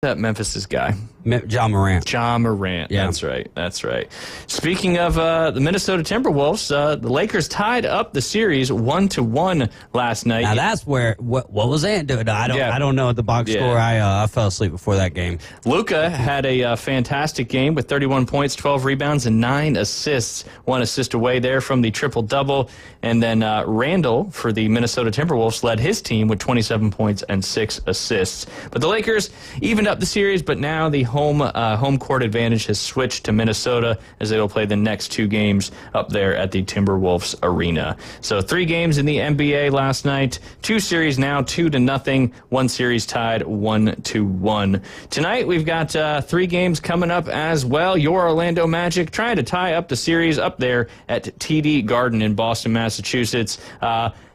that Memphis' guy? John Morant. John Morant. Yeah. That's right. Speaking of the Minnesota Timberwolves, the Lakers tied up the series 1-1 last night. Now that's where what was Ant doing? I don't know the box score. I fell asleep before that game. Luka had a fantastic game with 31 points, 12 rebounds, and 9 assists. 1 assist away there from the triple-double. And then Randall for the Minnesota Timberwolves led his team with 27 points and 6 assists. But the Lakers evened up the series, but now the home court advantage has switched to Minnesota as they will play the next 2 games up there at the Timberwolves arena. So 3 games in the NBA last night, 2 series now 2-0, 1 series tied 1-1. Tonight we've got 3 games coming up as well. Your Orlando Magic trying to tie up the series up there at TD Garden in Boston, Massachusetts.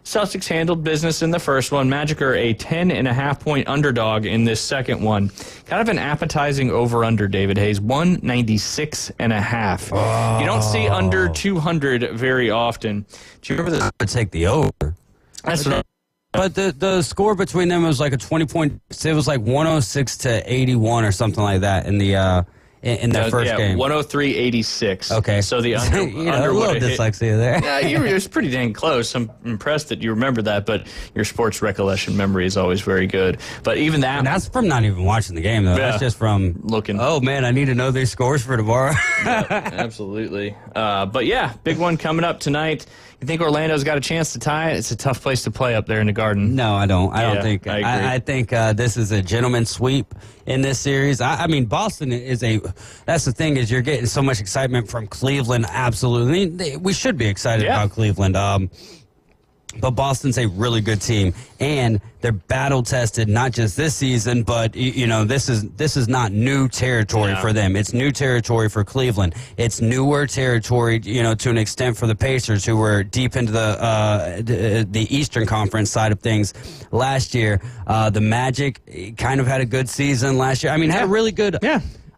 Celtics handled business in the first one. Magic are a 10.5-point underdog in this second one. Kind of an appetizing over-under, David Hayes, 196.5. Oh. You don't see under 200 very often. Do you remember this? I would take the over. That's what But the score between them was like a 20-point. It was like 106-81 or something like that in the in their first game. 103-86. Okay. So the under, under a little would have hit. dyslexia there. Yeah, it was pretty dang close. I'm impressed that you remember that, but your sports recollection memory is always very good. But even that... And that's from not even watching the game, though. Yeah. That's just from looking. Oh, man, I need to know these scores for tomorrow. Yep, absolutely. But yeah, big one coming up tonight. You think Orlando's got a chance to tie it? It's a tough place to play up there in the Garden. No, I don't. I don't think. I agree. I think this is a gentleman's sweep in this series. I mean, Boston is a. That's the thing is you're getting so much excitement from Cleveland. Absolutely, we should be excited about Cleveland. But Boston's a really good team, and they're battle tested not just this season, but this is not new territory for them. It's new territory for Cleveland. It's newer territory, to an extent for the Pacers, who were deep into the Eastern Conference side of things last year. The Magic kind of had a good season last year. I mean, had a really good.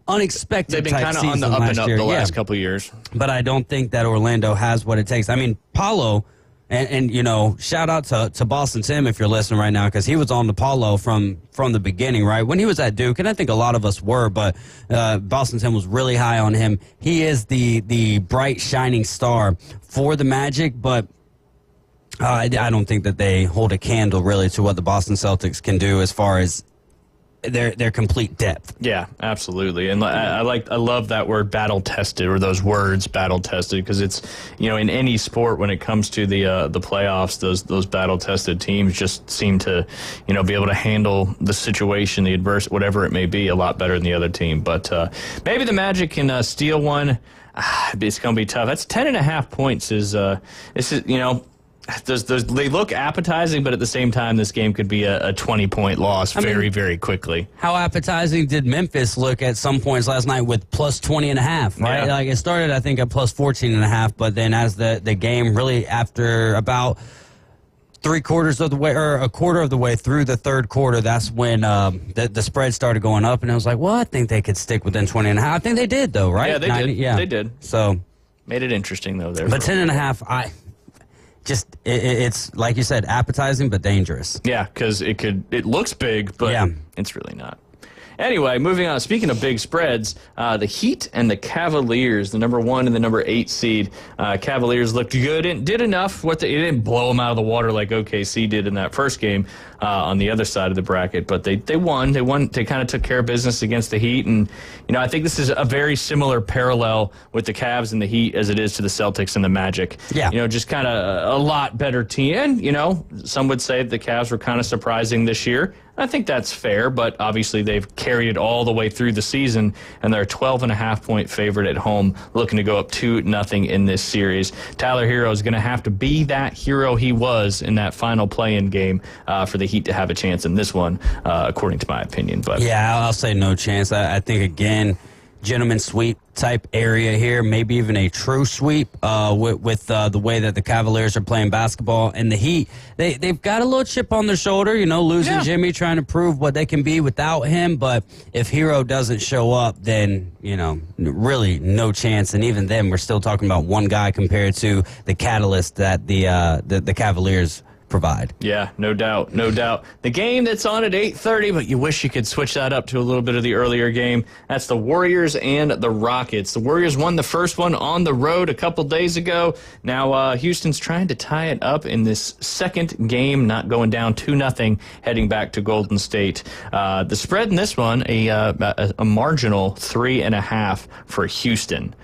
Unexpected. They've been kind of on the up and up year. the last couple of years. But I don't think that Orlando has what it takes. I mean, Paolo. And shout out to Boston Tim if you're listening right now, because he was on the Paulo from the beginning, right? When he was at Duke, and I think a lot of us were, but Boston Tim was really high on him. He is the bright, shining star for the Magic, but I don't think that they hold a candle, really, to what the Boston Celtics can do as far as their complete depth. Yeah, absolutely. And I love that word battle tested, or those words battle tested, because it's, in any sport when it comes to the playoffs, those battle tested teams just seem to, be able to handle the situation, the adverse, whatever it may be, a lot better than the other team. But maybe the Magic can steal one. It's going to be tough. That's 10.5 points they look appetizing, but at the same time, this game could be a 20-point loss very, very quickly. How appetizing did Memphis look at some points last night with plus 20.5, right? Yeah. Like it started, I think, at plus 14.5, but then as the game really, after about a quarter of the way through the third quarter, that's when the spread started going up, and I was like, well, I think they could stick within 20.5. I think they did, though, right? Yeah, they did. Yeah. They did. So made it interesting, though. There, but 10.5, it's like you said, appetizing but dangerous. Yeah, because it looks big, but it's really not. Anyway, moving on. Speaking of big spreads, the Heat and the Cavaliers, the number 1 and the number 8 seed. Cavaliers looked good and did enough. It didn't blow them out of the water like OKC did in that first game on the other side of the bracket, but they won. They kind of took care of business against the Heat, and I think this is a very similar parallel with the Cavs and the Heat as it is to the Celtics and the Magic. Yeah. Just kind of a lot better team. And, some would say the Cavs were kind of surprising this year. I think that's fair, but obviously they've carried it all the way through the season, and they're a 12.5-point favorite at home, looking to go up 2-0 in this series. Tyler Hero is going to have to be that hero he was in that final play-in game for the Heat to have a chance in this one, according to my opinion. But yeah, I'll say no chance. I think, again, gentleman sweep type area here, maybe even a true sweep with the way that the Cavaliers are playing basketball. And the Heat, they've got a little chip on their shoulder, losing Jimmy, trying to prove what they can be without him. But if Hero doesn't show up, then, really no chance. And even then, we're still talking about one guy compared to the catalyst that the Cavaliers provide. Yeah, no doubt, no doubt. The game that's on at 8:30, but you wish you could switch that up to a little bit of the earlier game. That's the Warriors and the Rockets. The Warriors won the first one on the road a couple days ago. Now Houston's trying to tie it up in this second game, not going down 2-0, heading back to Golden State. The spread in this one, a marginal 3.5 for Houston.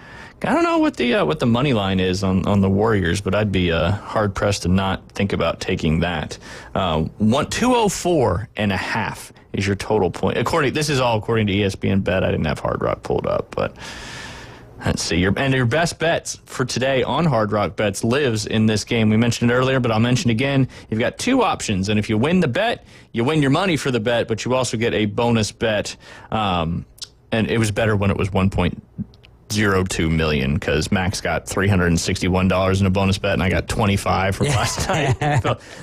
I don't know what the money line is on the Warriors, but I'd be hard pressed to not think about taking that. 204.5 is your total point. This is all according to ESPN Bet. I didn't have Hard Rock pulled up, but let's see. Your best bets for today on Hard Rock Bets lives in this game. We mentioned it earlier, but I'll mention again. You've got two options, and if you win the bet, you win your money for the bet, but you also get a bonus bet. And it was better when it was 1.02 million because Max got $361 in a bonus bet and I got 25 from last night.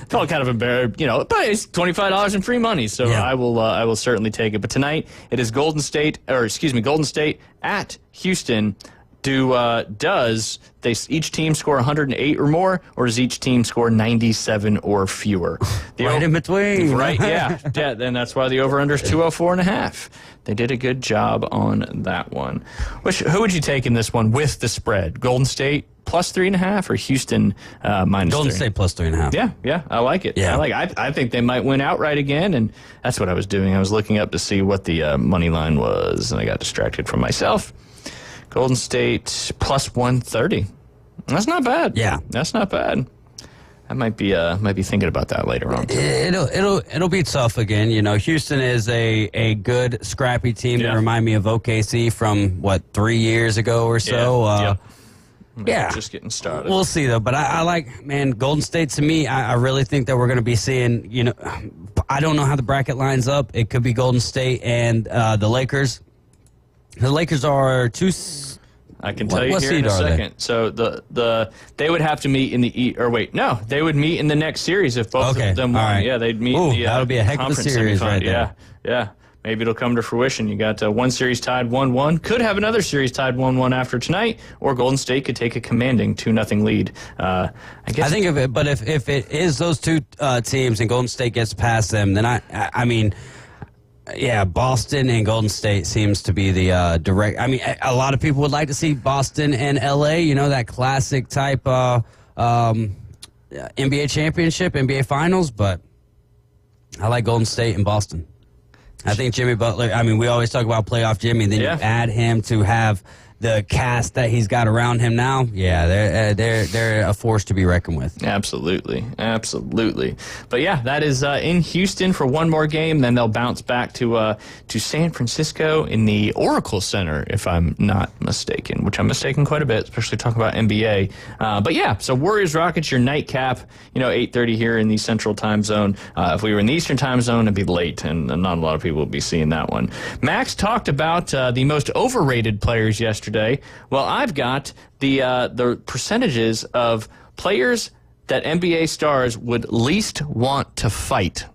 felt kind of embarrassed, but it's $25 in free money, so yeah. I will certainly take it. But tonight it is Golden State at Houston. Does each team score 108 or more, or does each team score 97 or fewer? In between. Right, yeah. Then that's why the over-under is 204.5. They did a good job on that one. Who would you take in this one with the spread? Golden State plus 3.5 or Houston minus 3? Golden State plus 3.5. Yeah, I like it. Yeah. I think they might win outright again, and that's what I was doing. I was looking up to see what the money line was, and I got distracted from myself. Golden State plus 130. That's not bad. Yeah, that's not bad. I might be thinking about that later on. It'll be tough again. Houston is a good scrappy team. They remind me of OKC from 3 years ago or so. Yeah, just getting started. We'll see though. But I like, Golden State to me. I really think that we're going to be seeing. I don't know how the bracket lines up. It could be Golden State and the Lakers. The Lakers are I can tell you here in a second. So they would have to meet in the they would meet in the next series if both of them won. Right. Yeah, they'd meet in the that'll be a heck of a series right there. Yeah. Maybe it'll come to fruition. You got one series tied 1-1. Could have another series tied 1-1 after tonight, or Golden State could take a commanding 2-0 lead. I think if it is those two teams and Golden State gets past them, then I mean. Yeah, Boston and Golden State seems to be the direct. I mean, a lot of people would like to see Boston and LA, that classic type NBA championship, NBA finals, but I like Golden State and Boston. I think Jimmy Butler, we always talk about playoff Jimmy, then you add him to have the cast that he's got around him now, they're a force to be reckoned with. Absolutely. But that is in Houston for one more game. Then they'll bounce back to San Francisco in the Oracle Center, if I'm not mistaken, which I'm mistaken quite a bit, especially talking about NBA. So Warriors Rockets, your nightcap, 8:30 here in the Central Time Zone. If we were in the Eastern Time Zone, it'd be late, and not a lot of people would be seeing that one. Max talked about the most overrated players yesterday. Well, I've got the percentages of players that NBA stars would least want to fight.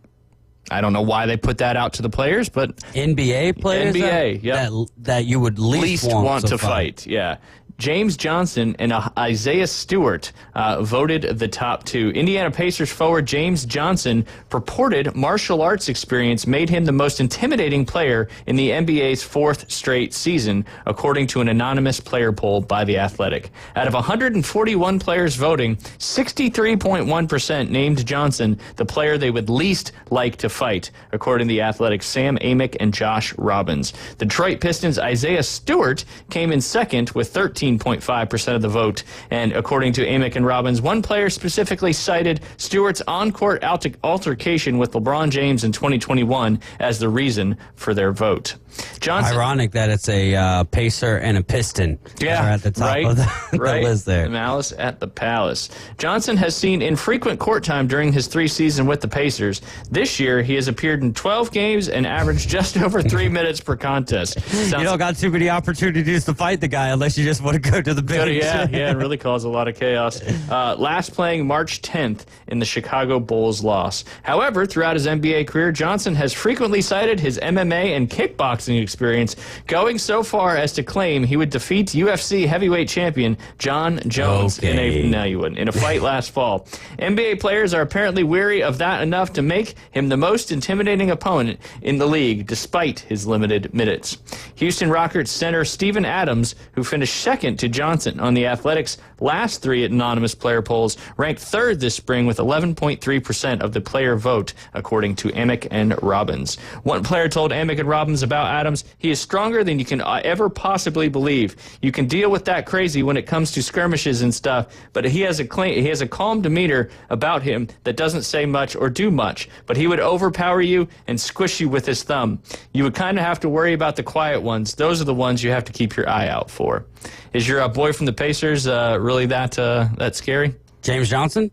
I don't know why they put that out to the players, but NBA players that you would least want to fight. Yeah. James Johnson and Isaiah Stewart voted the top two. Indiana Pacers forward James Johnson purported martial arts experience made him the most intimidating player in the NBA's fourth straight season, according to an anonymous player poll by The Athletic. Out of 141 players voting, 63.1% named Johnson the player they would least like to fight, according to The Athletic's Sam Amick and Josh Robbins. The Detroit Pistons' Isaiah Stewart came in second with 13.5% of the vote. And according to Amick and Robbins, one player specifically cited Stewart's on-court altercation with LeBron James in 2021 as the reason for their vote. Johnson, ironic that it's a Pacer and a Piston at the top of the list there. Malice at the Palace. Johnson has seen infrequent court time during his 3 seasons with the Pacers. This year, he has appeared in 12 games and averaged just over 3 minutes per contest. You don't got too many opportunities to fight the guy unless you just want to go to the bench. And really cause a lot of chaos. Last playing March 10th in the Chicago Bulls loss. However, throughout his NBA career, Johnson has frequently cited his MMA and kickboxing experience, going so far as to claim he would defeat UFC heavyweight champion John Jones in a fight last fall. NBA players are apparently weary of that enough to make him the most intimidating opponent in the league, despite his limited minutes. Houston Rockets center Steven Adams, who finished second to Johnson on the Athletics' last 3 anonymous player polls, ranked third this spring with 11.3% of the player vote, according to Amick and Robbins. One player told Amick and Robbins about Adams, "He is stronger than you can ever possibly believe. You can deal with that crazy when it comes to skirmishes and stuff, but he has a calm demeanor about him that doesn't say much or do much, but he would overpower you and squish you with his thumb. You would kind of have to worry about the quiet ones. Those are the ones you have to keep your eye out for." Is your boy from the Pacers really that scary? James Johnson?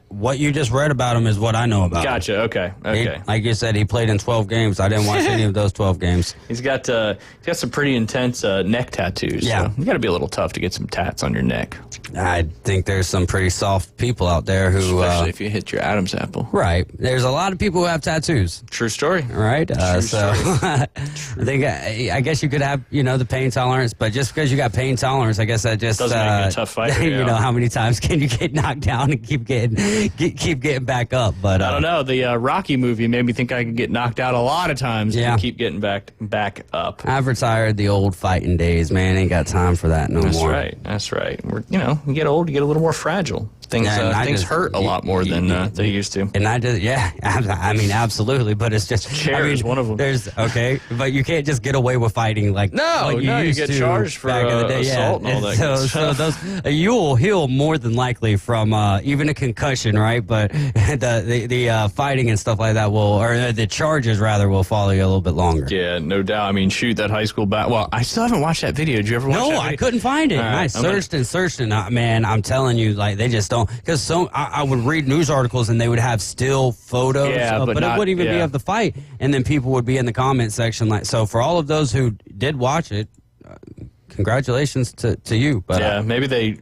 What you just read about him is what I know about him. Gotcha. Okay. Like you said, he played in 12 games. I didn't watch any of those 12 games. He's got some pretty intense neck tattoos. Yeah. So you got to be a little tough to get some tats on your neck. I think there's some pretty soft people out there who... Especially if you hit your Adam's apple. Right. There's a lot of people who have tattoos. True story. Right? I think, I guess you could have, the pain tolerance, but just because you got pain tolerance, I guess that just... Doesn't make you a tough fighter. You know, how many times can you get knocked down and keep getting back up? But I don't know. The Rocky movie made me think I could get knocked out a lot of times and keep getting back up. I've retired the old fighting days, man. Ain't got time for that no more. That's right. You get old, you get a little more fragile. Things hurt a lot more than they used to. And I mean, absolutely. But it's just is one of them. But you can't just get away with fighting like you get charged for assault and all that. So those you'll heal more than likely from even a concussion, right? But the fighting and stuff like that the charges rather will follow you a little bit longer. Yeah, no doubt. I mean, shoot, that high school Well, I still haven't watched that video. Did you ever watch that video? No, I couldn't find it. I searched and searched, and man, I'm telling you, like they just don't. Because I would read news articles and they would have still photos, but it wouldn't even be of the fight, and then people would be in the comment section like. So for all of those who did watch it, congratulations to you. But maybe they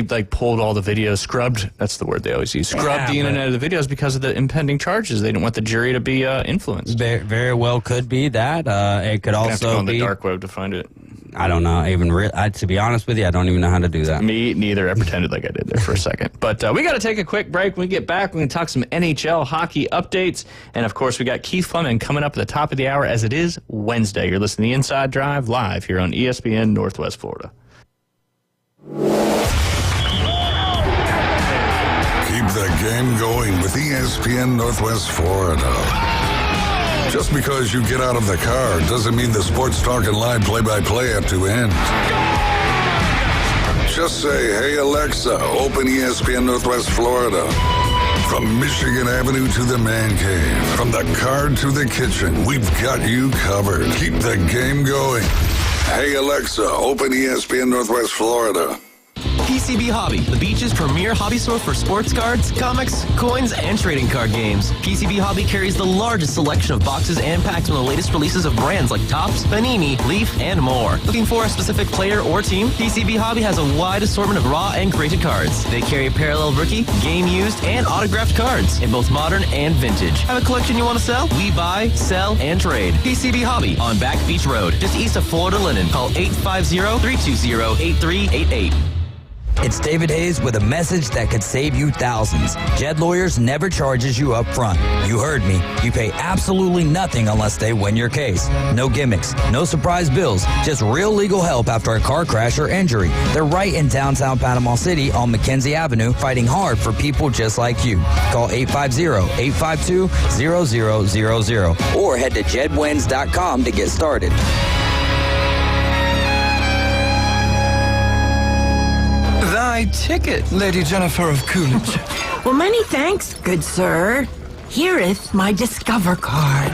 like pulled all the videos, scrubbed. That's the word they always use. Scrubbed the internet of the videos because of the impending charges. They didn't want the jury to be influenced. Very well could be that. It could also have to go on the dark web to find it. I don't know. To be honest with you, I don't even know how to do that. Me neither. I pretended like I did there for a second. But we got to take a quick break. When we get back, we're going to talk some NHL hockey updates. And, of course, we got Keith Fleming coming up at the top of the hour as it is Wednesday. You're listening to The Inside Drive live here on ESPN Northwest Florida. Keep the game going with ESPN Northwest Florida. Just because you get out of the car doesn't mean the Sports Talk and Live play-by-play have to end. Just say, "Hey Alexa, open ESPN Northwest Florida." From Michigan Avenue to the man cave, from the car to the kitchen, we've got you covered. Keep the game going. Hey Alexa, open ESPN Northwest Florida. PCB Hobby, the beach's premier hobby store for sports cards, comics, coins, and trading card games. PCB Hobby carries the largest selection of boxes and packs from the latest releases of brands like Topps, Panini, Leaf, and more. Looking for a specific player or team? PCB Hobby has a wide assortment of raw and graded cards. They carry parallel rookie, game used, and autographed cards in both modern and vintage. Have a collection you want to sell? We buy, sell, and trade. PCB Hobby on Back Beach Road, just east of Florida Linen. Call 850-320-8388. It's David Hayes with a message that could save you thousands. Jed Lawyers never charges you up front. You heard me. You pay absolutely nothing unless they win your case. No gimmicks, no surprise bills, just real legal help after a car crash or injury. They're right in downtown Panama City on McKenzie Avenue, fighting hard for people just like you. Call 850-852-0000 or head to jedwins.com to get started. Thy ticket, Lady Jennifer of Coolidge. Well, many thanks, good sir. Hereeth my Discover card.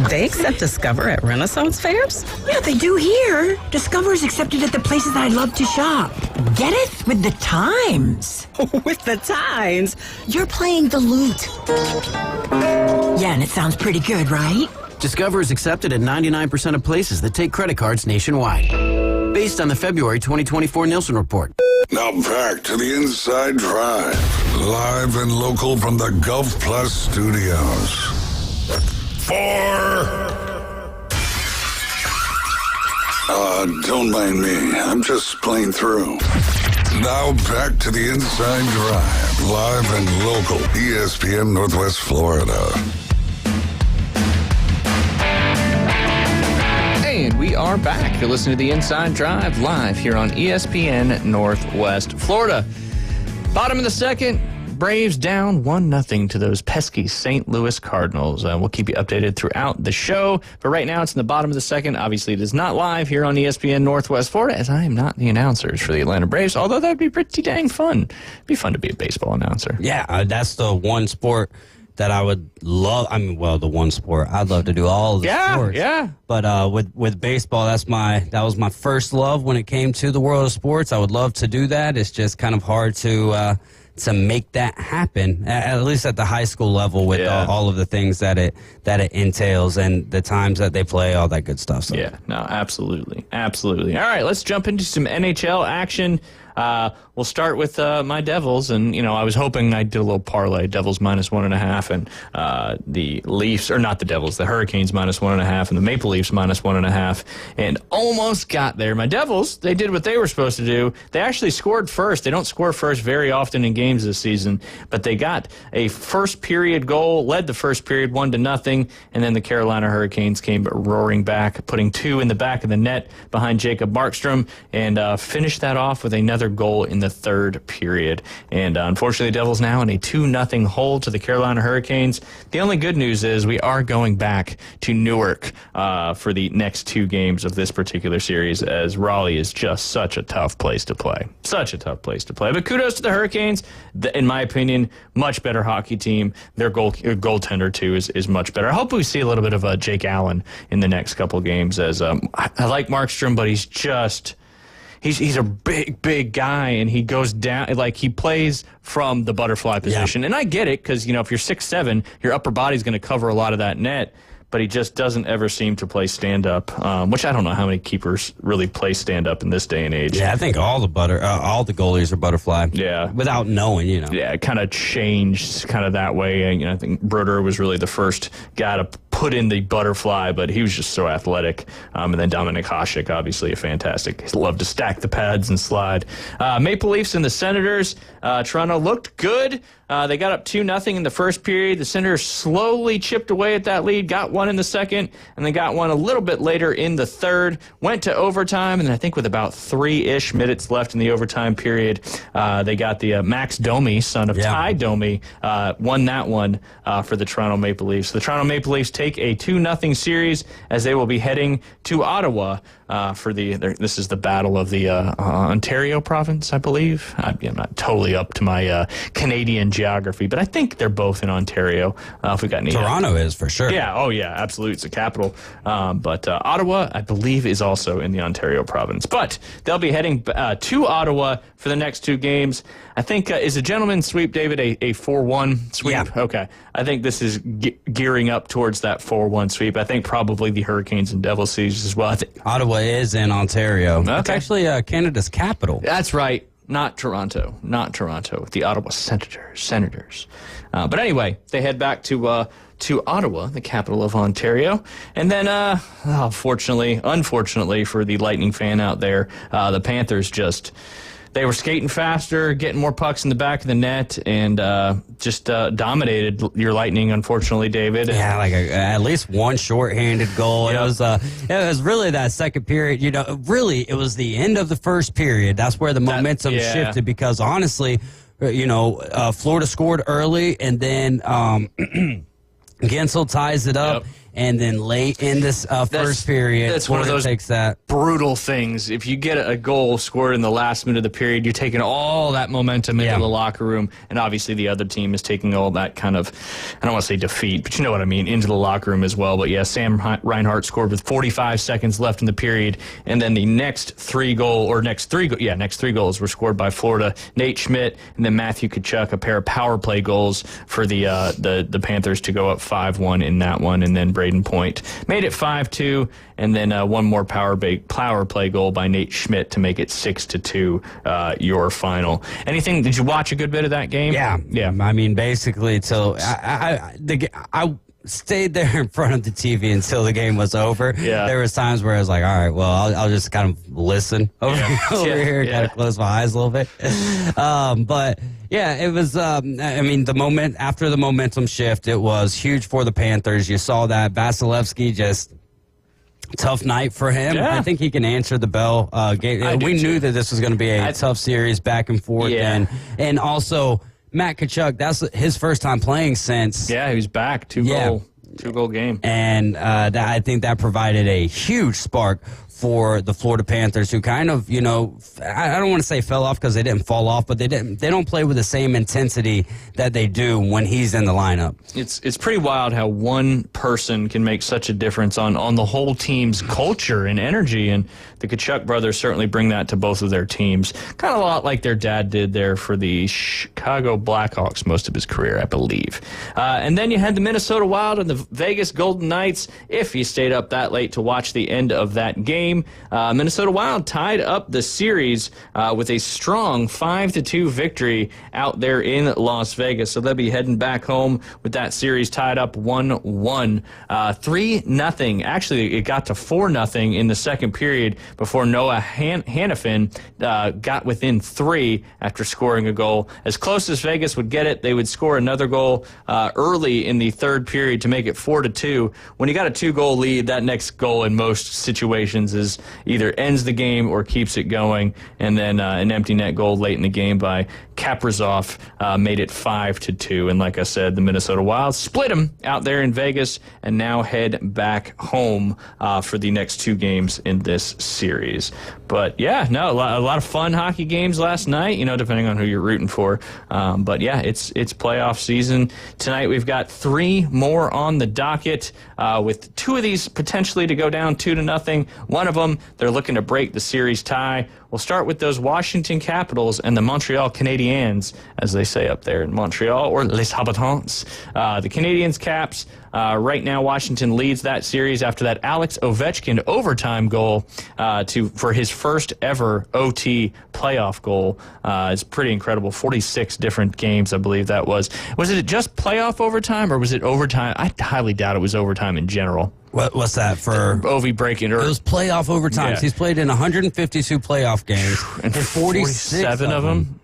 They accept Discover at Renaissance fairs? Yeah, they do here. Discover is accepted at the places I love to shop. Getteth with the times. With the times? You're playing the lute. Yeah, and it sounds pretty good, right? Discover is accepted at 99% of places that take credit cards nationwide. based on the February 2024 Nielsen report. Now back to the Inside Drive, live and local from the Gulf Plus studios. 4. Don't mind me. I'm just playing through. Now back to the Inside Drive, live and local, ESPN Northwest Florida. And we are back. You're listening to the Inside Drive live here on ESPN Northwest Florida. Bottom of the second, Braves down 1-0 to those pesky St. Louis Cardinals. We'll keep you updated throughout the show. But right now, it's in the bottom of the second. Obviously, it is not live here on ESPN Northwest Florida, as I am not the announcers for the Atlanta Braves, although that would be pretty dang fun. It'd be fun to be a baseball announcer. Yeah, that's the one sport that I would love. I mean, well, the one sport I'd love to do all of the sports. Yeah. But with baseball, that was my first love when it came to the world of sports. I would love to do that. It's just kind of hard to make that happen, at least at the high school level, with all of the things that it entails and the times that they play, all that good stuff. So. Yeah, no, absolutely. All right, let's jump into some NHL action. We'll start with my Devils, and I was hoping I'd do a little parlay. Devils -1.5, and the Leafs, or not the Devils, the Hurricanes -1.5, and the Maple Leafs -1.5, and almost got there. My Devils, they did what they were supposed to do. They actually scored first. They don't score first very often in games this season, but they got a first period goal, led the first period 1-0, and then the Carolina Hurricanes came roaring back, putting 2 in the back of the net behind Jacob Markstrom, and finished that off with another goal in the third period. And unfortunately, the Devils now in a 2-0 hole to the Carolina Hurricanes. The only good news is we are going back to Newark for the next 2 games of this particular series, as Raleigh is just such a tough place to play. But kudos to the Hurricanes. In my opinion, much better hockey team. Their goaltender, too, is much better. I hope we see a little bit of Jake Allen in the next couple games, as I like Markstrom, but he's just... He's a big guy, and he goes down, like he plays from the butterfly position. Yeah. And I get it, because, if you're 6'7", your upper body's going to cover a lot of that net, but he just doesn't ever seem to play stand-up, which I don't know how many keepers really play stand-up in this day and age. Yeah, I think all the goalies are butterfly. Yeah. Without knowing, Yeah, it kind of changed kind of that way. I think Brodeur was really the first guy to put in the butterfly, but he was just so athletic. And then Dominik Hasek, obviously a fantastic. He loved to stack the pads and slide. Maple Leafs and the Senators. Toronto looked good. They got up 2-0 in the first period. The Senators slowly chipped away at that lead, got one in the second, and then got one a little bit later in the third. Went to overtime, and I think with about 3-ish minutes left in the overtime period, they got the Max Domi, son of Ty Domi, won that one for the Toronto Maple Leafs. The Toronto Maple Leafs take a 2-0 series as they will be heading to Ottawa for this is the battle of the Ontario province, I believe. I'm not totally up to my Canadian geography, but I think they're both in Ontario. If we got any, Toronto is for sure. Yeah, absolutely, it's the capital. But Ottawa, I believe, is also in the Ontario province. But they'll be heading to Ottawa for the next 2 games. I think is a gentleman's sweep, David, a 4-1 sweep. Yeah. Okay, I think this is gearing up towards that 4-1 sweep. I think probably the Hurricanes and Devils series as well. Ottawa is in Ontario. Okay. It's actually Canada's capital. That's right. Not Toronto. The Ottawa Senators. But anyway, they head back to Ottawa, the capital of Ontario. And then, unfortunately for the Lightning fan out there, the Panthers they were skating faster, getting more pucks in the back of the net, and just dominated your Lightning, unfortunately, David. Yeah, at least one shorthanded goal. Yep. It was really that second period. Really, it was the end of the first period. That's where the momentum shifted, because honestly, Florida scored early, and then Gensel ties it up. Yep. And then late in this first period, that's one of those takes that brutal things. If you get a goal scored in the last minute of the period, you're taking all that momentum into the locker room, and obviously the other team is taking all that kind of, I don't want to say defeat, but you know what I mean, into the locker room as well. But yeah, Sam Reinhart scored with 45 seconds left in the period, and then the next three goals were scored by Florida. Nate Schmidt and then Matthew Tkachuk, a pair of power play goals for the Panthers to go up 5-1 in that one, and then Brady Braden Point. Made it 5-2, and then one more power play goal by Nate Schmidt to make it 6-2, your final. Anything, did you watch a good bit of that game? Yeah. I mean, basically, till I stayed there in front of the TV until the game was over. Yeah. There was times where I was like, all right, well, I'll just kind of listen over here, kind of close my eyes a little bit. But yeah, it was, I mean, after the momentum shift, it was huge for the Panthers. You saw that Vasilevsky just tough night for him. Yeah. I think he can answer the bell. We knew that this was going to be a tough series back and forth. Yeah. And also, Matt Tkachuk, that's his first time playing since. Yeah, he was back. Two-goal game. And I think that provided a huge spark for the Florida Panthers, who kind of, I don't want to say fell off because they didn't fall off, but they don't play with the same intensity that they do when he's in the lineup. It's pretty wild how one person can make such a difference on the whole team's culture and energy, and the Tkachuk brothers certainly bring that to both of their teams. Kind of a lot like their dad did there for the Chicago Blackhawks most of his career, I believe. And then you had the Minnesota Wild and the Vegas Golden Knights, if you stayed up that late to watch the end of that game. Minnesota Wild tied up the series with a strong 5-2 victory out there in Las Vegas. So they'll be heading back home with that series tied up 1-1. 3-0. Actually, it got to 4-0 in the second period before Noah Hannafin got within 3 after scoring a goal. As close as Vegas would get it, they would score another goal early in the third period to make it 4-2. When you got a 2-goal lead, that next goal in most situations is either ends the game or keeps it going. And then an empty net goal late in the game by Kaprizov made it 5-2. And like I said, the Minnesota Wild split them out there in Vegas and now head back home for the next 2 games in this series. But yeah, no, a lot of fun hockey games last night, depending on who you're rooting for. But yeah, it's playoff season. Tonight we've got 3 more on the docket, with 2 of these potentially to go down 2-0. One of them, they're looking to break the series tie. We'll start with those Washington Capitals and the Montreal Canadiens, as they say up there in Montreal, or Les Habitants. The Canadiens Caps, right now Washington leads that series after that Alex Ovechkin overtime goal for his first ever OT playoff goal. It's pretty incredible. 46 different games, I believe that was. Was it just playoff overtime, or was it overtime? I highly doubt it was overtime in general. What's that for? Ovi breaking. It was playoff overtimes. Yeah. He's played in 152 playoff games. And 47 of them?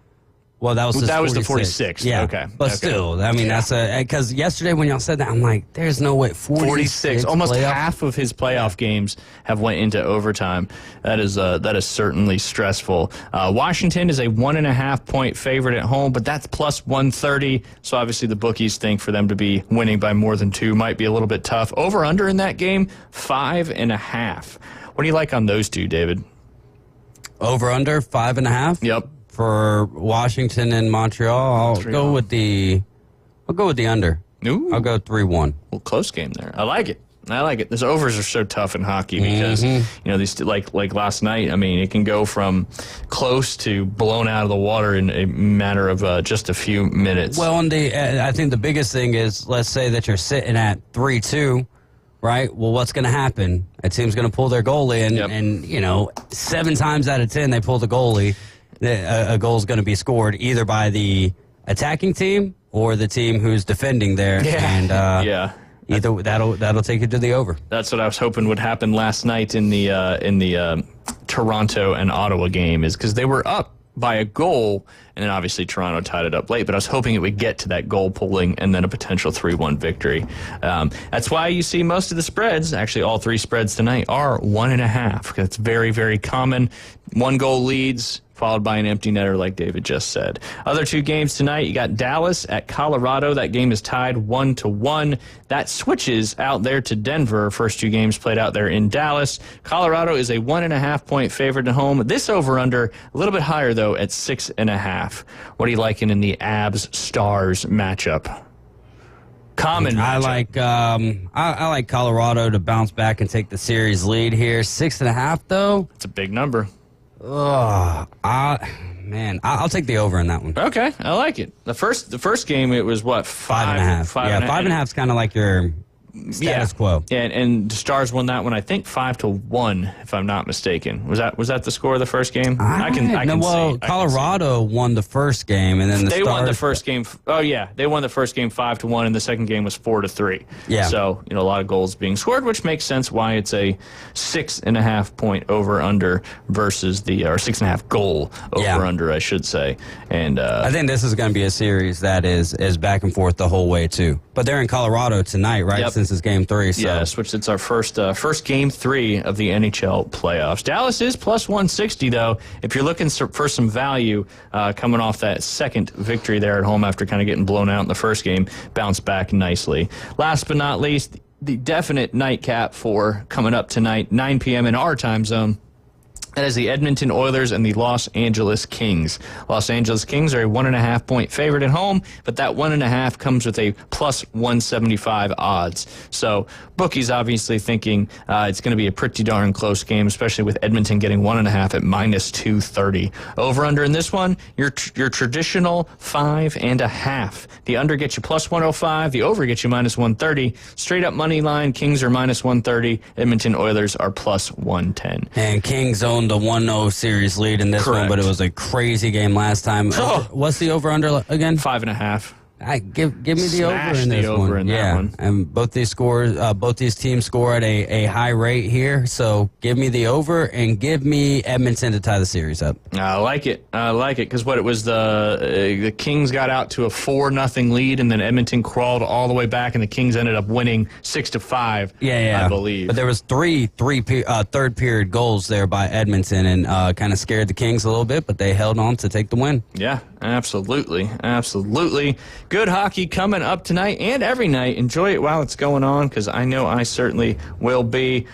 Well, that was the 46th. Yeah. Okay. But still, I mean, that's because yesterday when y'all said that, I'm like, there's no way. 46. Almost half of his playoff games have went into overtime. That is certainly stressful. Washington is a 1.5 point favorite at home, but that's plus 130. So obviously the bookies think for them to be winning by more than 2 might be a little bit tough. Over under in that game, 5.5. What do you like on those two, David? Over under 5.5. Yep. For Washington and Montreal, I'll go with the under. Ooh. I'll go 3-1. Well, close game there. I like it. Those overs are so tough in hockey because these like last night. I mean, it can go from close to blown out of the water in a matter of just a few minutes. Well, I think the biggest thing is, let's say that you're sitting at 3-2. Right? Well, what's going to happen? A team's going to pull their goalie, and 7 times out of 10 they pull the goalie. A goal is going to be scored either by the attacking team or the team who's defending there, and either that'll take you to the over. That's what I was hoping would happen last night in the Toronto and Ottawa game, is because they were up by a goal, and then obviously Toronto tied it up late, but I was hoping it would get to that goal pulling and then a potential 3-1 victory. That's why you see most of the spreads, actually all 3 spreads tonight, are 1.5. That's very, very common. 1 goal leads, followed by an empty netter like David just said. Other 2 games tonight, you got Dallas at Colorado. That game is tied 1-1. That switches out there to Denver. First 2 games played out there in Dallas. Colorado is a 1.5 point favorite at home. This over-under, a little bit higher, though, at 6.5. What are you liking in the Abs-Stars matchup? Common matchup. I like Colorado to bounce back and take the series lead here. 6.5, though? It's a big number. I'll take the over in that one. Okay, I like it. The first game, it was what, 5.5. 5.5 is kind of like your status quo. Yeah, and the Stars won that one, I think 5-1, if I'm not mistaken. Was that the score of the first game? I can see. Colorado won the first game, and then they won the first game. Oh yeah, they won the first game 5-1, and the second game was 4-3. Yeah. So a lot of goals being scored, which makes sense why it's a 6.5 point over under versus or 6.5 goal over under, I should say. And I think this is going to be a series that is back and forth the whole way too. But they're in Colorado tonight, right? Yep. Since it's game 3. So. Yes, which it's our first game 3 of the NHL playoffs. Dallas is plus 160 though. If you're looking for some value, coming off that second victory there at home after kind of getting blown out in the first game, bounced back nicely. Last but not least, the definite nightcap for coming up tonight, 9 p.m. in our time zone. That is the Edmonton Oilers and the Los Angeles Kings. Los Angeles Kings are a 1.5 point favorite at home, but that 1.5 comes with a plus 175 odds. So bookies obviously thinking it's going to be a pretty darn close game, especially with Edmonton getting 1.5 at minus 230. Over under in this one, your traditional 5.5. The under gets you plus 105. The over gets you minus 130. Straight up money line, Kings are minus 130. Edmonton Oilers are plus 110. And Kings own the 1-0 series lead in this one, but it was a crazy game last time. What's the over-under again? 5.5. Give me the over in this one. That one. And both these teams score at a high rate here. So give me the over and give me Edmonton to tie the series up. I like it because it was the Kings got out to a 4-0 lead, and then Edmonton crawled all the way back, and the Kings ended up winning 6-5. I believe. But there was three third period goals there by Edmonton, and kind of scared the Kings a little bit, but they held on to take the win. Yeah, absolutely. Good hockey coming up tonight and every night. Enjoy it while it's going on, because I know I certainly will be.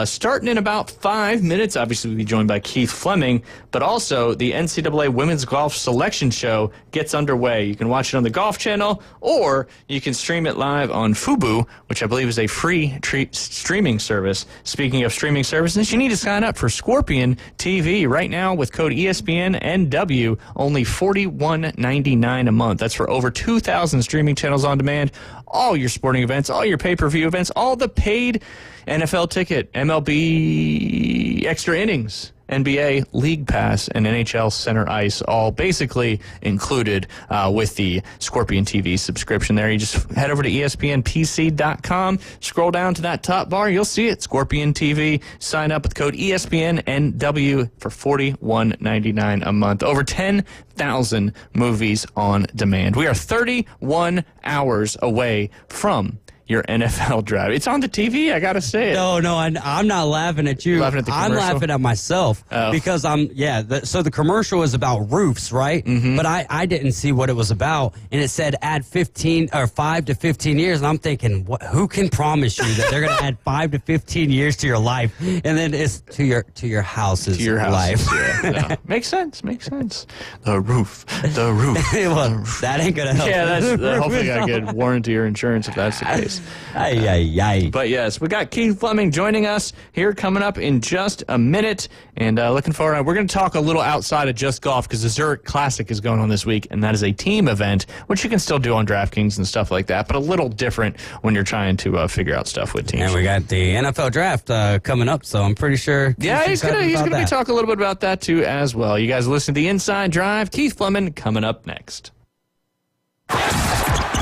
Starting in about 5 minutes, obviously we'll be joined by Keith Fleming, but also the NCAA Women's Golf Selection Show gets underway. You can watch it on the Golf Channel, or you can stream it live on Fubo, which I believe is a free streaming service. Speaking of streaming services, you need to sign up for Scorpion TV right now with code ESPNNW, only $41.99 a month. That's for over 2,000 streaming channels on demand, all your sporting events, all your pay-per-view events, all the paid NFL ticket, MLB extra innings, NBA League Pass, and NHL Center Ice, all basically included with the Scorpion TV subscription there. You just head over to ESPNPC.com, scroll down to that top bar, you'll see it, Scorpion TV. Sign up with code ESPNNW for $41.99 a month. Over 10,000 movies on demand. We are 31 hours away from your NFL draft. It's on the TV, I gotta say it. No, I'm not laughing at you. Laughing at the commercial? I'm laughing at myself because so the commercial was about roofs, right? Mm-hmm. But I didn't see what it was about, and it said add 5 to 15 years, and I'm thinking, who can promise you that they're going to add 5 to 15 years to your life, and then it's to your house's life? Yeah. Makes sense. The roof. Well, that ain't gonna help. Yeah, that's hopefully got good warranty or insurance if that's the case. But yes, we got Keith Fleming joining us here coming up in just a minute, and looking forward. We're going to talk a little outside of just golf, because the Zurich Classic is going on this week, and that is a team event, which you can still do on DraftKings and stuff like that, but a little different when you're trying to figure out stuff with teams. And we got the NFL draft coming up, so I'm pretty sure. Yeah, he's gonna be talking a little bit about that too as well. You guys listen to the Inside Drive. Keith Fleming coming up next.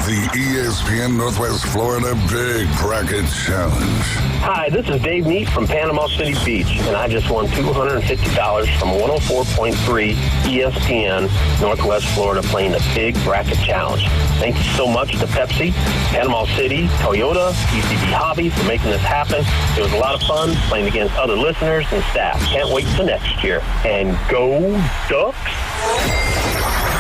The ESPN Northwest Florida Big Bracket Challenge. Hi, this is Dave Neat from Panama City Beach, and I just won $250 from 104.3 ESPN Northwest Florida playing the Big Bracket Challenge. Thank you so much to Pepsi, Panama City, Toyota, PCB Hobby for making this happen. It was a lot of fun playing against other listeners and staff. Can't wait till next year. And go Ducks!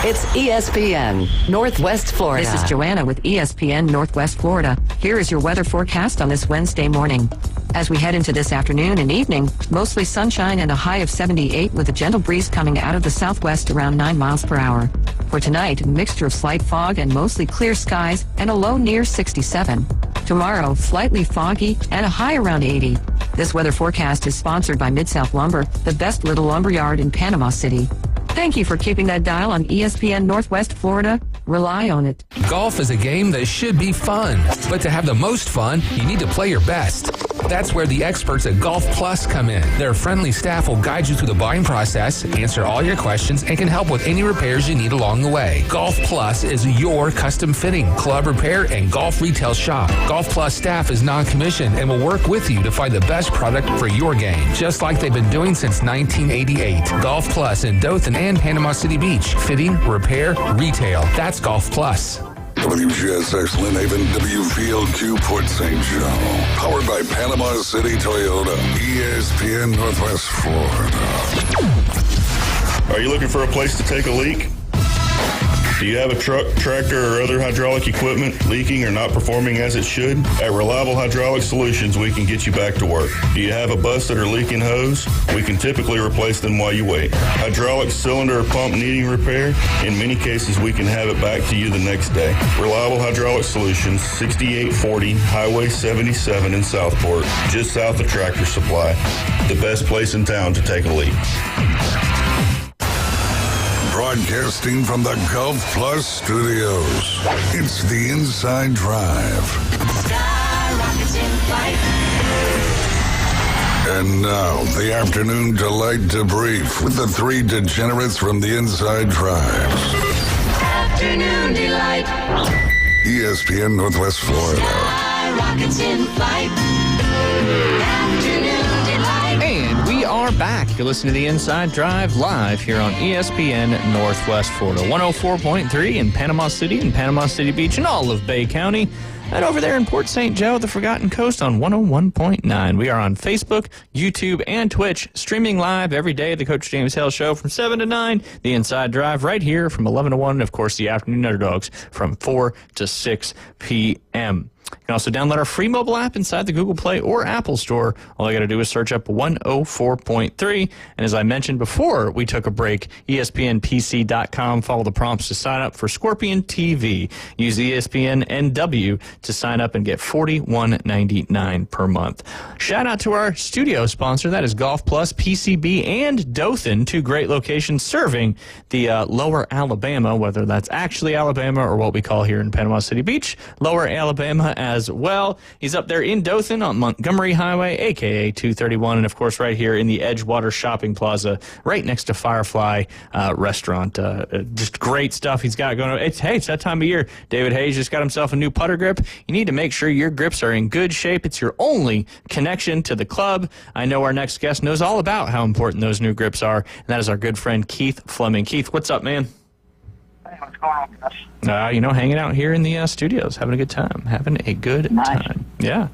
It's ESPN Northwest Florida. This is Joanna with ESPN Northwest Florida. Here is your weather forecast on this Wednesday morning. As we head into this afternoon and evening, mostly sunshine and a high of 78 with a gentle breeze coming out of the southwest around 9 miles per hour. For tonight, a mixture of slight fog and mostly clear skies and a low near 67. Tomorrow, slightly foggy and a high around 80. This weather forecast is sponsored by Mid-South Lumber, the best little lumber yard in Panama City. Thank you for keeping that dial on ESPN Northwest Florida. Rely on it. Golf is a game that should be fun, but to have the most fun, you need to play your best. That's where the experts at Golf Plus come in. Their friendly staff will guide you through the buying process, answer all your questions, and can help with any repairs you need along the way. Golf Plus is your custom fitting, club repair, and golf retail shop. Golf Plus staff is non-commissioned and will work with you to find the best product for your game, just like they've been doing since 1988. Golf Plus in Dothan and Panama City Beach. Fitting, repair, retail. That's Golf Plus. WGSX Lynn Haven, WVLQ Port St. Joe. Powered by Panama City Toyota. ESPN Northwest Florida. Are you looking for a place to take a leak? Do you have a truck, tractor, or other hydraulic equipment leaking or not performing as it should? At Reliable Hydraulic Solutions, we can get you back to work. Do you have a busted or leaking hose? We can typically replace them while you wait. Hydraulic cylinder or pump needing repair? In many cases, we can have it back to you the next day. Reliable Hydraulic Solutions, 6840 Highway 77 in Southport, just south of Tractor Supply. The best place in town to take a leak. Broadcasting from the Golf Plus studios, it's the Inside Drive. And now, the afternoon delight debrief with the three degenerates from the Inside Drive. Afternoon delight. ESPN Northwest Florida. Rockets in flight. Afternoon delight. And we are back. You're listening to the Inside Drive live here on ESPN Northwest Florida. 104.3 in Panama City and Panama City Beach and all of Bay County. And over there in Port St. Joe, the Forgotten Coast on 101.9. We are on Facebook, YouTube, and Twitch, streaming live every day the Coach James Hale Show from 7 to 9. The Inside Drive right here from 11 to 1. And, of course, the Afternoon Underdogs from 4 to 6 p.m. You can also download our free mobile app inside the Google Play or Apple Store. All you got to do is search up 104.3. And as I mentioned before we took a break, ESPNPC.com. Follow the prompts to sign up for Scorpion TV. Use ESPN NW to sign up and get $41.99 per month. Shout out to our studio sponsor. That is Golf Plus, PCB, and Dothan, two great locations serving the lower Alabama, whether that's actually Alabama or what we call here in Panama City Beach, lower Alabama as well. He's up there in Dothan on Montgomery Highway, a.k.a. 231, and, of course, right here in the Edgewater Shopping Plaza, right next to Firefly Restaurant. Just great stuff he's got going on. It's that time of year. David Hayes just got himself a new putter grip. You need to make sure your grips are in good shape. It's your only connection to the club. I know our next guest knows all about how important those new grips are, and that is our good friend Keith Fleming. Keith, what's up, man? What's going on, Gus? Hanging out here in the studios, having a good time. Time. Yeah.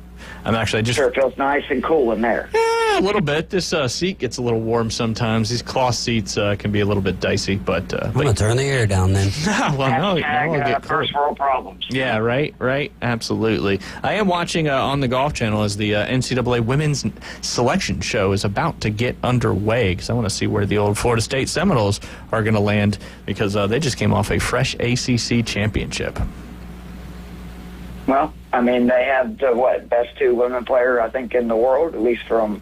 I'm actually just... Sure, it feels nice and cool in there. Yeah, a little bit. This seat gets a little warm sometimes. These cloth seats can be a little bit dicey, but... I'm going to turn the air down then. Well, no, get first world problems. Yeah, right. Absolutely. I am watching on the Golf Channel as the NCAA Women's Selection Show is about to get underway, because I want to see where the old Florida State Seminoles are going to land, because they just came off a fresh ACC championship. Well, I mean, they have the, best two women player, I think, in the world, at least from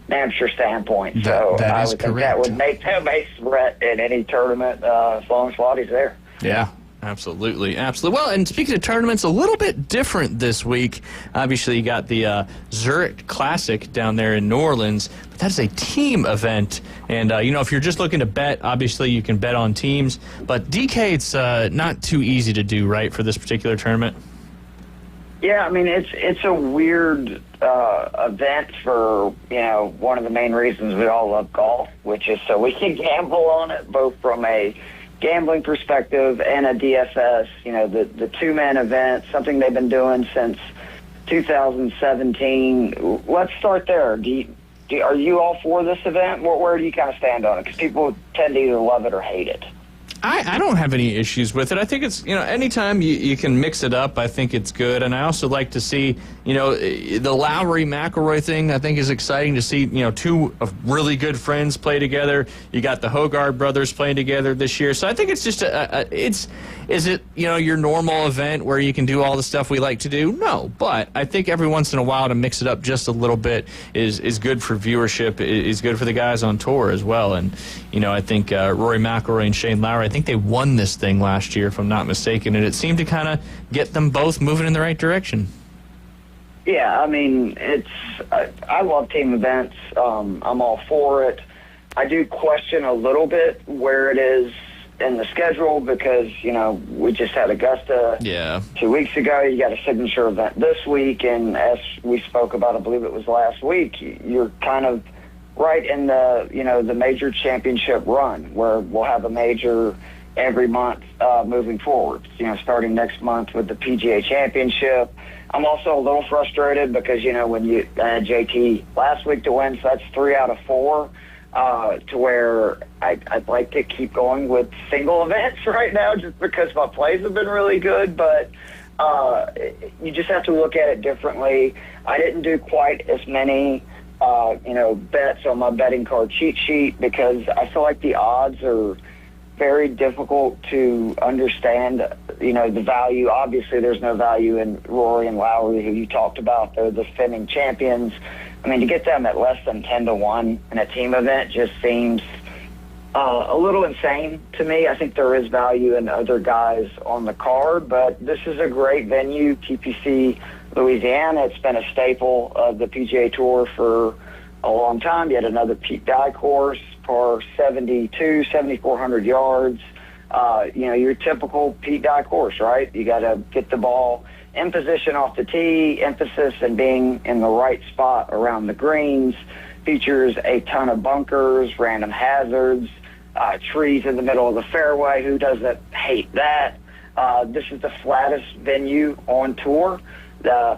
Hampshire standpoint. So I would think that would make them a threat in any tournament as long as Lottie's there. Yeah. Absolutely. Well, and speaking of tournaments, a little bit different this week. Obviously, you got the Zurich Classic down there in New Orleans, but that's a team event. And, if you're just looking to bet, obviously you can bet on teams. But DK, it's not too easy to do, right, for this particular tournament? Yeah, I mean, it's a weird event for, one of the main reasons we all love golf, which is so we can gamble on it, both from a gambling perspective and a DFS, the two-man event, something they've been doing since 2017. Let's start there. Are you all for this event? Where do you kind of stand on it? Because people tend to either love it or hate it. I don't have any issues with it. I think it's, anytime you can mix it up, I think it's good. And I also like to see, the Lowry-McIlroy thing, I think is exciting to see, two of really good friends play together. You got the Hogard brothers playing together this year. So I think it's just is it, your normal event where you can do all the stuff we like to do? No. But I think every once in a while to mix it up just a little bit is good for viewership, is good for the guys on tour as well. And, I think Rory McIlroy and Shane Lowry, I think they won this thing last year, if I'm not mistaken, and it seemed to kind of get them both moving in the right direction. Yeah, I mean, I love team events. I'm all for it. I do question a little bit where it is in the schedule because, we just had Augusta 2 weeks ago. You got a signature event this week, and as we spoke about, I believe it was last week, you're kind of right in the major championship run where we'll have a major every month moving forward, starting next month with the PGA Championship. I'm also a little frustrated because, when you had JT last week to win, so that's 3 out of 4, to where I'd like to keep going with single events right now just because my plays have been really good, but you just have to look at it differently. I didn't do quite as many bets on my betting card cheat sheet because I feel like the odds are very difficult to understand, the value. Obviously, there's no value in Rory and Lowry, who you talked about. They're the defending champions. I mean, to get them at less than 10-1 in a team event just seems a little insane to me. I think there is value in other guys on the card, but this is a great venue, TPC Louisiana. It's been a staple of the PGA Tour for a long time. You had another Pete Dye course, par 72, 7,400 yards. Your typical Pete Dye course, right? You got to get the ball in position off the tee, emphasis in being in the right spot around the greens, features a ton of bunkers, random hazards, trees in the middle of the fairway. Who doesn't hate that? This is the flattest venue on tour.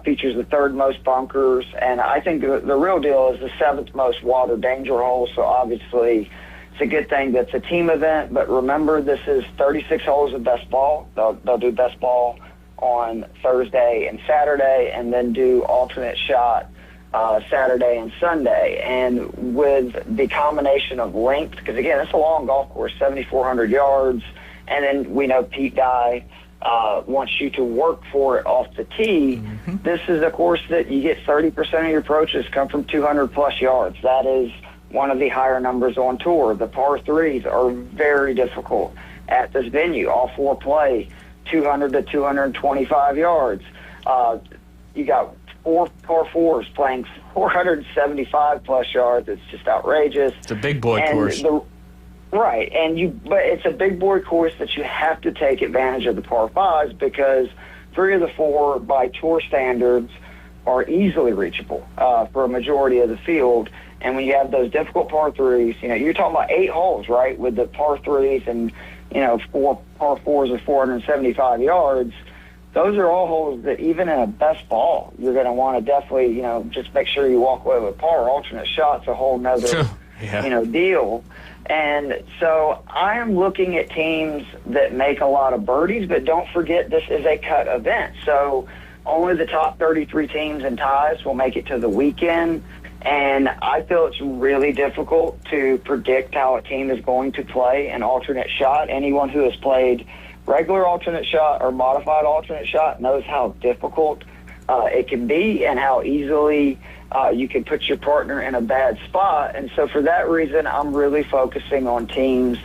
Features the 3rd most bunkers, and I think the real deal is the 7th most water danger holes, so obviously it's a good thing that's a team event, but remember this is 36 holes of best ball. They'll do best ball on Thursday and Saturday, and then do alternate shot Saturday and Sunday. And with the combination of length, because again, it's a long golf course, 7,400 yards, and then we know Pete Dye wants you to work for it off the tee. Mm-hmm. This is a course that you get 30% of your approaches come from 200-plus yards. That is one of the higher numbers on tour. The par 3s are very difficult at this venue. All 4 play 200 to 225 yards. You got 4 par 4s playing 475-plus yards. It's just outrageous. It's a big boy course. Right, but it's a big boy course that you have to take advantage of the par 5s because 3 of the 4 by tour standards are easily reachable for a majority of the field. And when you have those difficult par 3s, you're talking about 8 holes, right, with the par 3s and 4 par 4s of 475 yards. Those are all holes that even in a best ball, you're going to want to definitely, just make sure you walk away with par. Alternate shot's a whole nother, deal. And so I am looking at teams that make a lot of birdies, but don't forget this is a cut event. So only the top 33 teams and ties will make it to the weekend. And I feel it's really difficult to predict how a team is going to play an alternate shot. Anyone who has played regular alternate shot or modified alternate shot knows how difficult it can be and how easily you can put your partner in a bad spot. And so for that reason, I'm really focusing on teams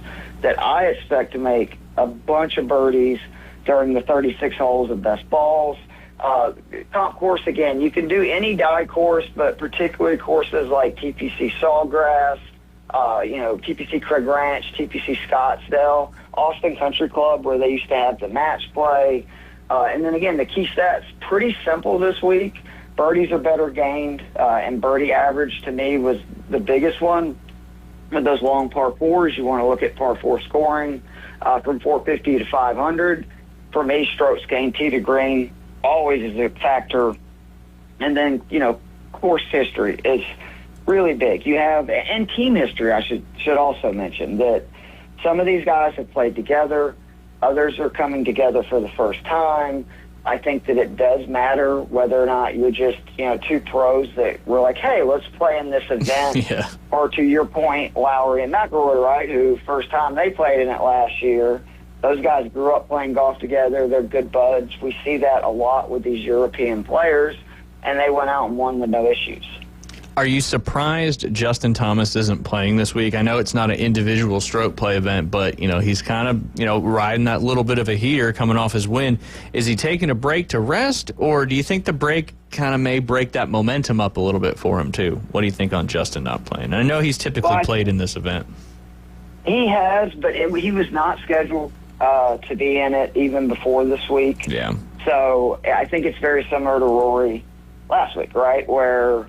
that I expect to make a bunch of birdies during the 36 holes of best balls. Comp course, again, you can do any Dye course, but particularly courses like TPC Sawgrass, TPC Craig Ranch, TPC Scottsdale, Austin Country Club, where they used to have the match play. And then again, the key stats, pretty simple this week. Birdies are better gained, and birdie average to me was the biggest one. With those long par 4s, you want to look at par 4 scoring from 450 to 500. For me, strokes gained tee to green always is a factor. And then, course history is really big. You have, and team history, I should also mention, that some of these guys have played together. Others are coming together for the first time. I think that it does matter whether or not you're just, 2 pros that were like, hey, let's play in this event. Yeah. Or to your point, Lowry and McIlroy, right, who first time they played in it last year, those guys grew up playing golf together. They're good buds. We see that a lot with these European players, and they went out and won with no issues. Are you surprised Justin Thomas isn't playing this week? I know it's not an individual stroke play event, but, he's kind of, riding that little bit of a heater coming off his win. Is he taking a break to rest, or do you think the break kind of may break that momentum up a little bit for him, too? What do you think on Justin not playing? I know he's typically played in this event. He has, but he was not scheduled to be in it even before this week. Yeah. So I think it's very similar to Rory last week, right, where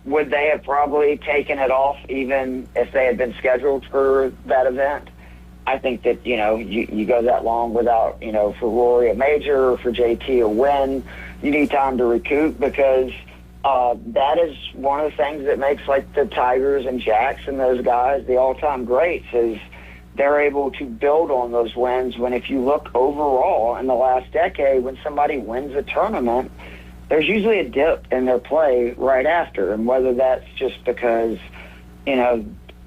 would they have probably taken it off even if they had been scheduled for that event? I think that, you go that long without, for Rory a major or for JT a win, you need time to recoup because that is one of the things that makes like the Tigers and Jacks and those guys the all-time greats is they're able to build on those wins when if you look overall in the last decade when somebody wins a tournament, there's usually a dip in their play right after, and whether that's just because,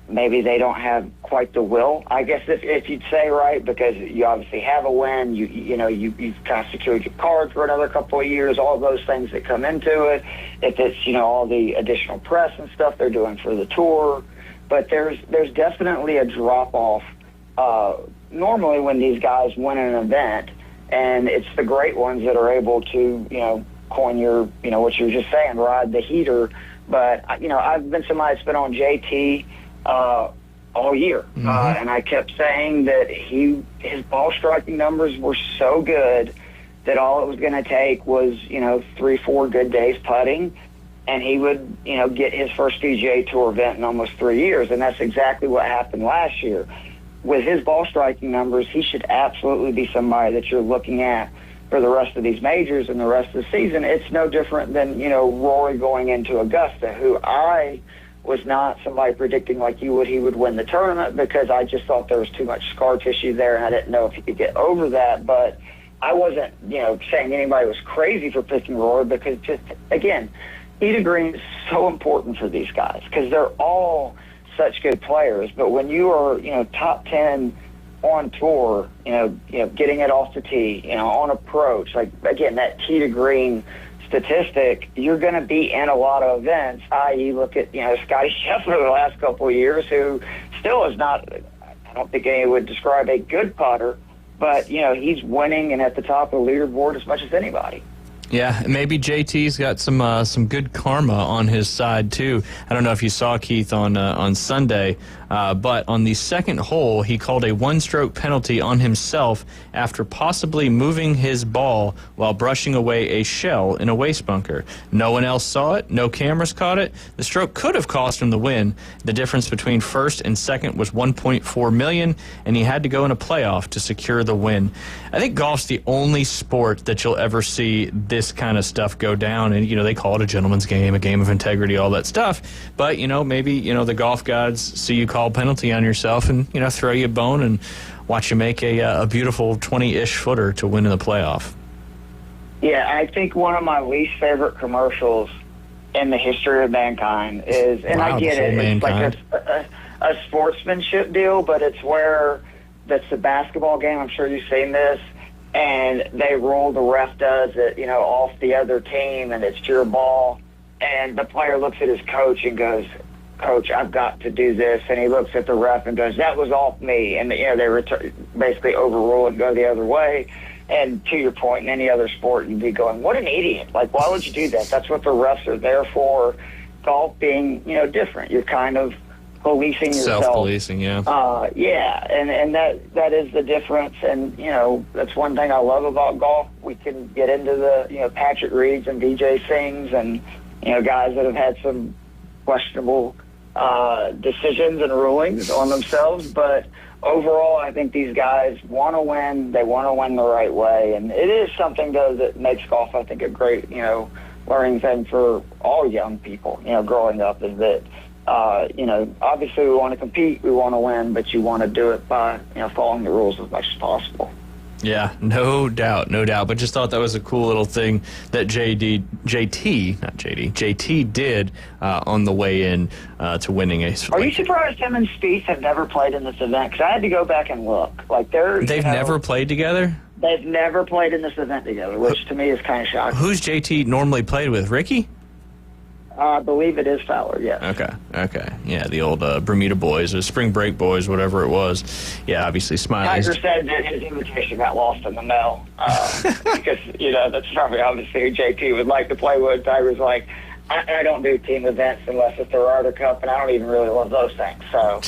maybe they don't have quite the will, I guess if you'd say, right, because you obviously have a win, you've kind of secured your card for another couple of years, all those things that come into it, if it's, all the additional press and stuff they're doing for the tour, but there's definitely a drop-off normally when these guys win an event, and it's the great ones that are able to, coin your, what you were just saying, ride the heater. But, I've been somebody that's been on JT all year. And I kept saying that his ball striking numbers were so good that all it was going to take was, 3-4 good days putting, and he would, get his first PGA Tour event in almost 3 years. And that's exactly what happened last year. With his ball striking numbers, he should absolutely be somebody that you're looking at for the rest of these majors and the rest of the season. It's no different than, Rory going into Augusta, who I was not somebody predicting like you would he would win the tournament because I just thought there was too much scar tissue there and I didn't know if he could get over that. But I wasn't, saying anybody was crazy for picking Rory because just, again, tee to green is so important for these guys because they're all such good players. But when you are, top 10 on tour, getting it off the tee, on approach, like, again, that tee to green statistic, you're going to be in a lot of events, i.e. look at, Scotty Scheffler the last couple of years, who still is not, I don't think anyone would describe a good putter, but, he's winning and at the top of the leaderboard as much as anybody. Yeah, maybe JT's got some good karma on his side too. I don't know if you saw Keith on Sunday, but on the second hole, he called a one-stroke penalty on himself after possibly moving his ball while brushing away a shell in a waste bunker. No one else saw it. No cameras caught it. The stroke could have cost him the win. The difference between first and second was $1.4 million, and he had to go in a playoff to secure the win. I think golf's the only sport that you'll ever see this kind of stuff go down, and they call it a gentleman's game, a game of integrity, all that stuff. But maybe the golf gods see you call penalty on yourself and throw you a bone and watch you make a beautiful 20-ish footer to win in the playoff. Yeah, I think one of my least favorite commercials in the history of mankind is, and I get it, it's like a sportsmanship deal, but it's where that's the basketball game. I'm sure you've seen this. And they roll, the ref does it, off the other team, and it's your ball. And the player looks at his coach and goes, "Coach, I've got to do this." And he looks at the ref and goes, "That was off me." And, they basically overrule and go the other way. And to your point, in any other sport, you'd be going, what an idiot. Like, why would you do that? That's what the refs are there for. Golf being, different. You're kind of policing yourself. Self-policing, yeah. And that is the difference. And, that's one thing I love about golf. We can get into the, Patrick Reeds and DJ Sings and, guys that have had some questionable decisions and rulings on themselves. But overall, I think these guys want to win. They want to win the right way. And it is something, though, that makes golf, I think, a great, learning thing for all young people, growing up, is that, obviously we want to compete, we want to win, but you want to do it by, following the rules as much as possible. Yeah, no doubt. But just thought that was a cool little thing that JT did on the way in to winning a. Are you surprised him and Spieth have never played in this event? Because I had to go back and look. Like they've never played together. They've never played in this event together, which to me is kind of shocking. Who's JT normally played with? Ricky? I believe it is Fowler, yes. Okay. Yeah, the old Bermuda boys, or Spring Break boys, whatever it was. Yeah, obviously Smiley's. Tiger said that his invitation got lost in the mail because, that's probably obviously who JT would like to play with. Tiger's like, I don't do team events unless it's the Ryder Cup, and I don't even really love those things. So,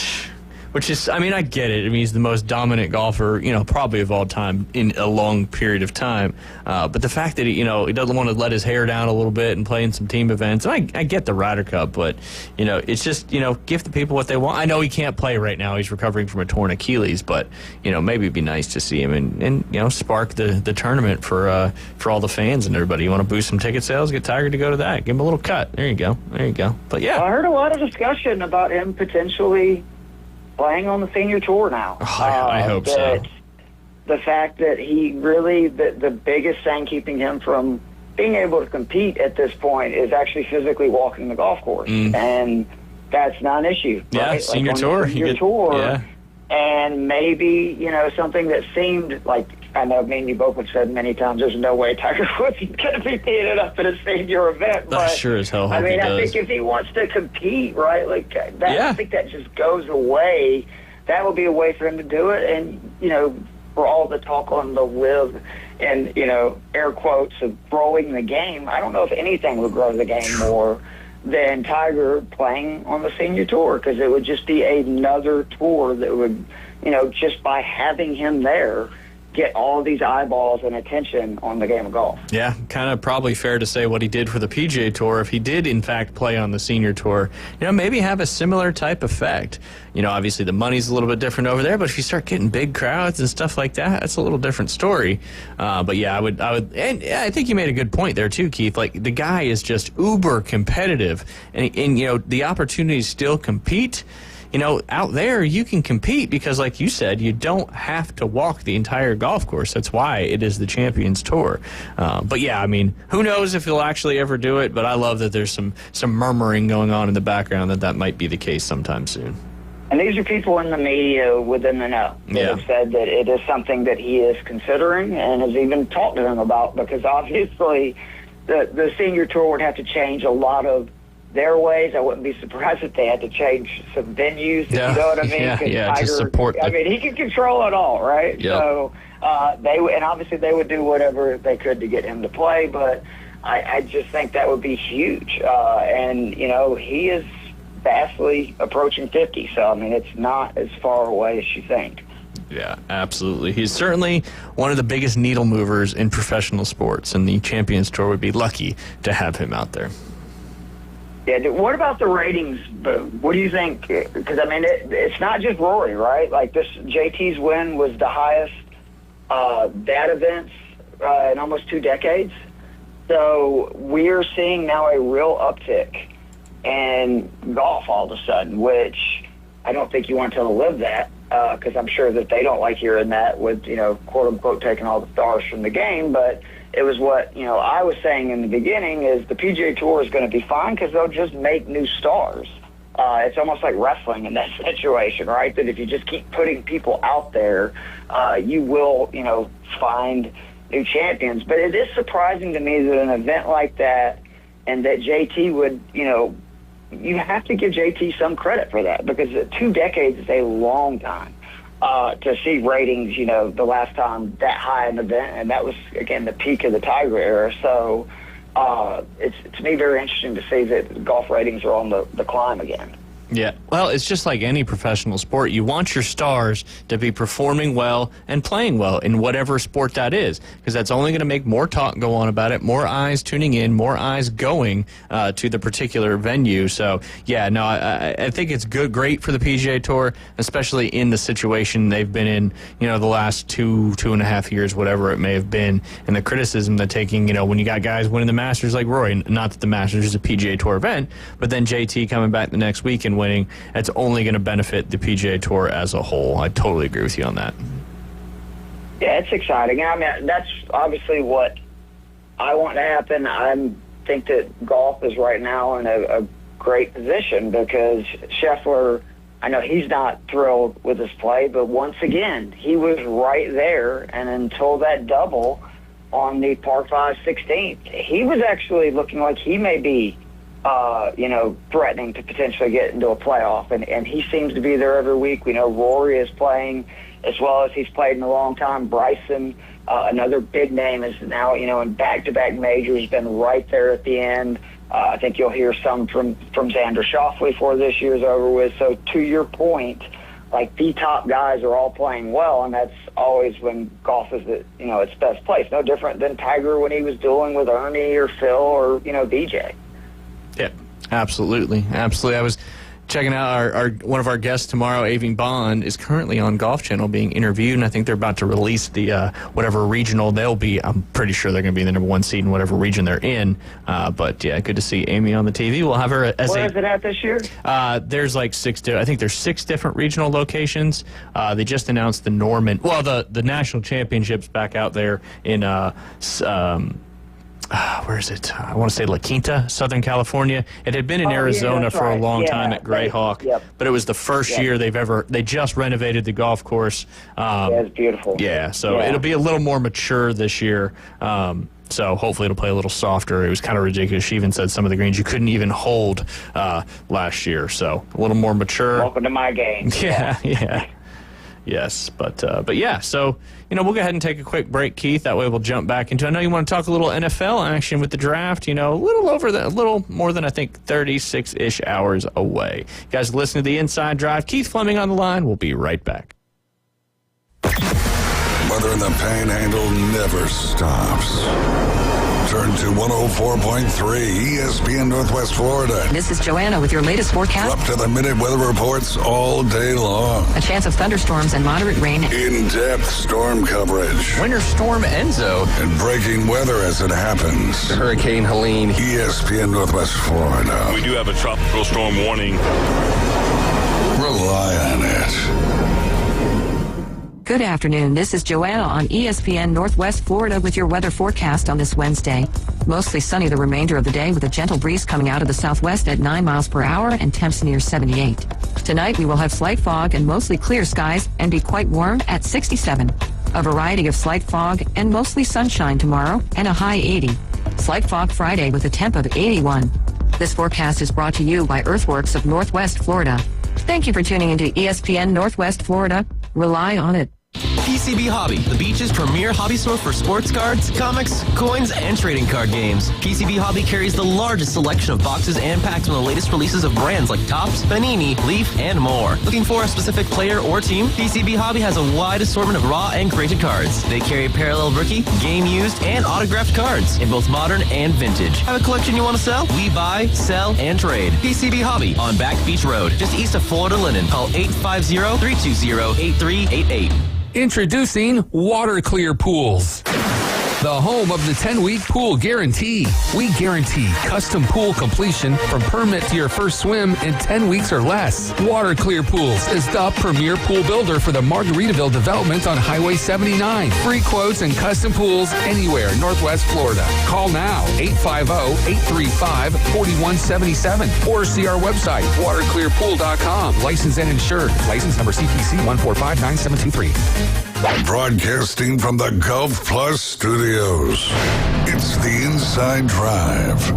which is, I mean, I get it. I mean, he's the most dominant golfer, probably of all time in a long period of time. But the fact that he doesn't want to let his hair down a little bit and play in some team events. And I get the Ryder Cup, but it's just give the people what they want. I know he can't play right now; he's recovering from a torn Achilles. But maybe it'd be nice to see him and spark the tournament for all the fans and everybody. You want to boost some ticket sales? Get Tiger to go to that. Give him a little cut. There you go. But yeah, I heard a lot of discussion about him potentially playing on the senior tour now. I hope so. The fact that he really, the biggest thing keeping him from being able to compete at this point is actually physically walking the golf course. And that's not an issue. Yeah, right? senior like tour. Senior tour. And maybe, something that seemed like, I know me and you both have said many times, there's no way Tiger Woods is going to be teeing it up at a senior event. But, sure as hell hope he does. I think if he wants to compete, right, I think that just goes away. That would be a way for him to do it. And, for all the talk on the live and, air quotes of growing the game, I don't know if anything would grow the game more than Tiger playing on the senior tour, because it would just be another tour that would, just by having him there, get all these eyeballs and attention on the game of golf. Yeah, kind of probably fair to say what he did for the PGA Tour. If he did, in fact, play on the senior tour, maybe have a similar type effect. Obviously the money's a little bit different over there, but if you start getting big crowds and stuff like that, that's a little different story. But yeah, I would, and I think you made a good point there too, Keith. Like, the guy is just uber competitive, and the opportunities still compete. Out there you can compete because, like you said, you don't have to walk the entire golf course. That's why it is the Champions Tour. But yeah, I mean, who knows if he'll actually ever do it, but I love that there's some murmuring going on in the background that might be the case sometime soon. And these are people in the media within the know that have said that it is something that he is considering and has even talked to them about, because obviously the senior tour would have to change a lot of their ways. I wouldn't be surprised if they had to change some venues, if you know what I mean? Tiger, just support. I mean, he can control it all, right? Yep. So obviously they would do whatever they could to get him to play, but I just think that would be huge. And he is vastly approaching 50, so I mean, it's not as far away as you think. Yeah, absolutely. He's certainly one of the biggest needle movers in professional sports, and the Champions Tour would be lucky to have him out there. Yeah, what about the ratings boom? What do you think? Because, I mean, it's not just Rory, right? Like, this JT's win was the highest that events in almost 2 decades. So we're seeing now a real uptick in golf all of a sudden, which I don't think you want to live that, because I'm sure that they don't like hearing that with, quote-unquote, taking all the stars from the game. But it was what, I was saying in the beginning is the PGA Tour is going to be fine because they'll just make new stars. It's almost like wrestling in that situation, right? That if you just keep putting people out there, you will, find new champions. But it is surprising to me that an event like that, and that JT would, you have to give JT some credit for that, because 2 decades is a long time to see ratings, the last time that high an event, and that was, again, the peak of the Tiger era. So it's, to me, very interesting to see that golf ratings are on the climb again. Yeah, well, it's just like any professional sport. You want your stars to be performing well and playing well in whatever sport that is, because that's only going to make more talk go on about it, more eyes tuning in, more eyes going to the particular venue. So, yeah, no, I think it's great for the PGA Tour, especially in the situation they've been in, the last 2.5 years, whatever it may have been, and the criticism they're taking, when you got guys winning the Masters like Rory, not that the Masters is a PGA Tour event, but then JT coming back the next week and winning, it's only going to benefit the PGA Tour as a whole. I totally agree with you on that. Yeah, it's exciting. I mean, that's obviously what I want to happen. I think that golf is right now in a great position, because Scheffler, I know he's not thrilled with his play, but once again, he was right there, and until that double on the par 5 16th, he was actually looking like he may be threatening to potentially get into a playoff. And he seems to be there every week. We know Rory is playing as well as he's played in a long time. Bryson, another big name, is now, in back-to-back majors, been right there at the end. I think you'll hear some from Xander Schauffele before this year's over with. So to your point, like, the top guys are all playing well, and that's always when golf is at, its best place. No different than Tiger when he was dueling with Ernie or Phil or, BJ. Yeah, absolutely. I was checking out one of our guests tomorrow, Aving Bond, is currently on Golf Channel being interviewed, and I think they're about to release the whatever regional they'll be. I'm pretty sure they're going to be the number one seed in whatever region they're in. But yeah, good to see Amy on the TV. We'll have her as Where is it at this year? There's like I think there's 6 different regional locations. They just announced the Norman, the national championships back out there in where is it? I want to say La Quinta, Southern California. It had been in Arizona for a long time at Greyhawk, but it was the first year they just renovated the golf course. It's beautiful. Yeah, so it'll be a little more mature this year. So hopefully it'll play a little softer. It was kind of ridiculous. She even said some of the greens you couldn't even hold last year. So a little more mature. Welcome to my game. Yeah. Yes, but yeah, so, we'll go ahead and take a quick break, Keith. That way we'll jump back into, I know you want to talk a little NFL action with the draft, a little more than, I think, 36-ish hours away. You guys listen to The Inside Drive. Keith Fleming on the line. We'll be right back. Weather in the Panhandle never stops. Turn to 104.3 ESPN Northwest Florida. This is Joanna with your latest forecast. Up to the minute weather reports all day long. A chance of thunderstorms and moderate rain. In-depth storm coverage. Winter Storm Enzo. And breaking weather as it happens. Hurricane Helene. ESPN Northwest Florida. We do have a tropical storm warning. Rely on it. Good afternoon. This is Joanna on ESPN Northwest Florida with your weather forecast on this Wednesday. Mostly sunny the remainder of the day with a gentle breeze coming out of the southwest at 9 miles per hour and temps near 78. Tonight we will have slight fog and mostly clear skies and be quite warm at 67. A variety of slight fog and mostly sunshine tomorrow and a high 80. Slight fog Friday with a temp of 81. This forecast is brought to you by Earthworks of Northwest Florida. Thank you for tuning into ESPN Northwest Florida. Rely on it. PCB Hobby, the beach's premier hobby store for sports cards, comics, coins, and trading card games. PCB Hobby carries the largest selection of boxes and packs from the latest releases of brands like Topps, Panini, Leaf, and more. Looking for a specific player or team? PCB Hobby has a wide assortment of raw and graded cards. They carry parallel rookie, game used, and autographed cards in both modern and vintage. Have a collection you want to sell? We buy, sell, and trade. PCB Hobby on Back Beach Road, just east of Florida Linen. Call 850-320-8388. Introducing Water Clear Pools, the home of the 10-week pool guarantee. We guarantee custom pool completion from permit to your first swim in 10 weeks or less. Water Clear Pools is the premier pool builder for the Margaritaville development on Highway 79. Free quotes and custom pools anywhere in Northwest Florida. Call now, 850-835-4177, or see our website, waterclearpool.com. Licensed and insured. License number CPC 1459723. Broadcasting from the Golf Plus studios, it's The Inside Drive.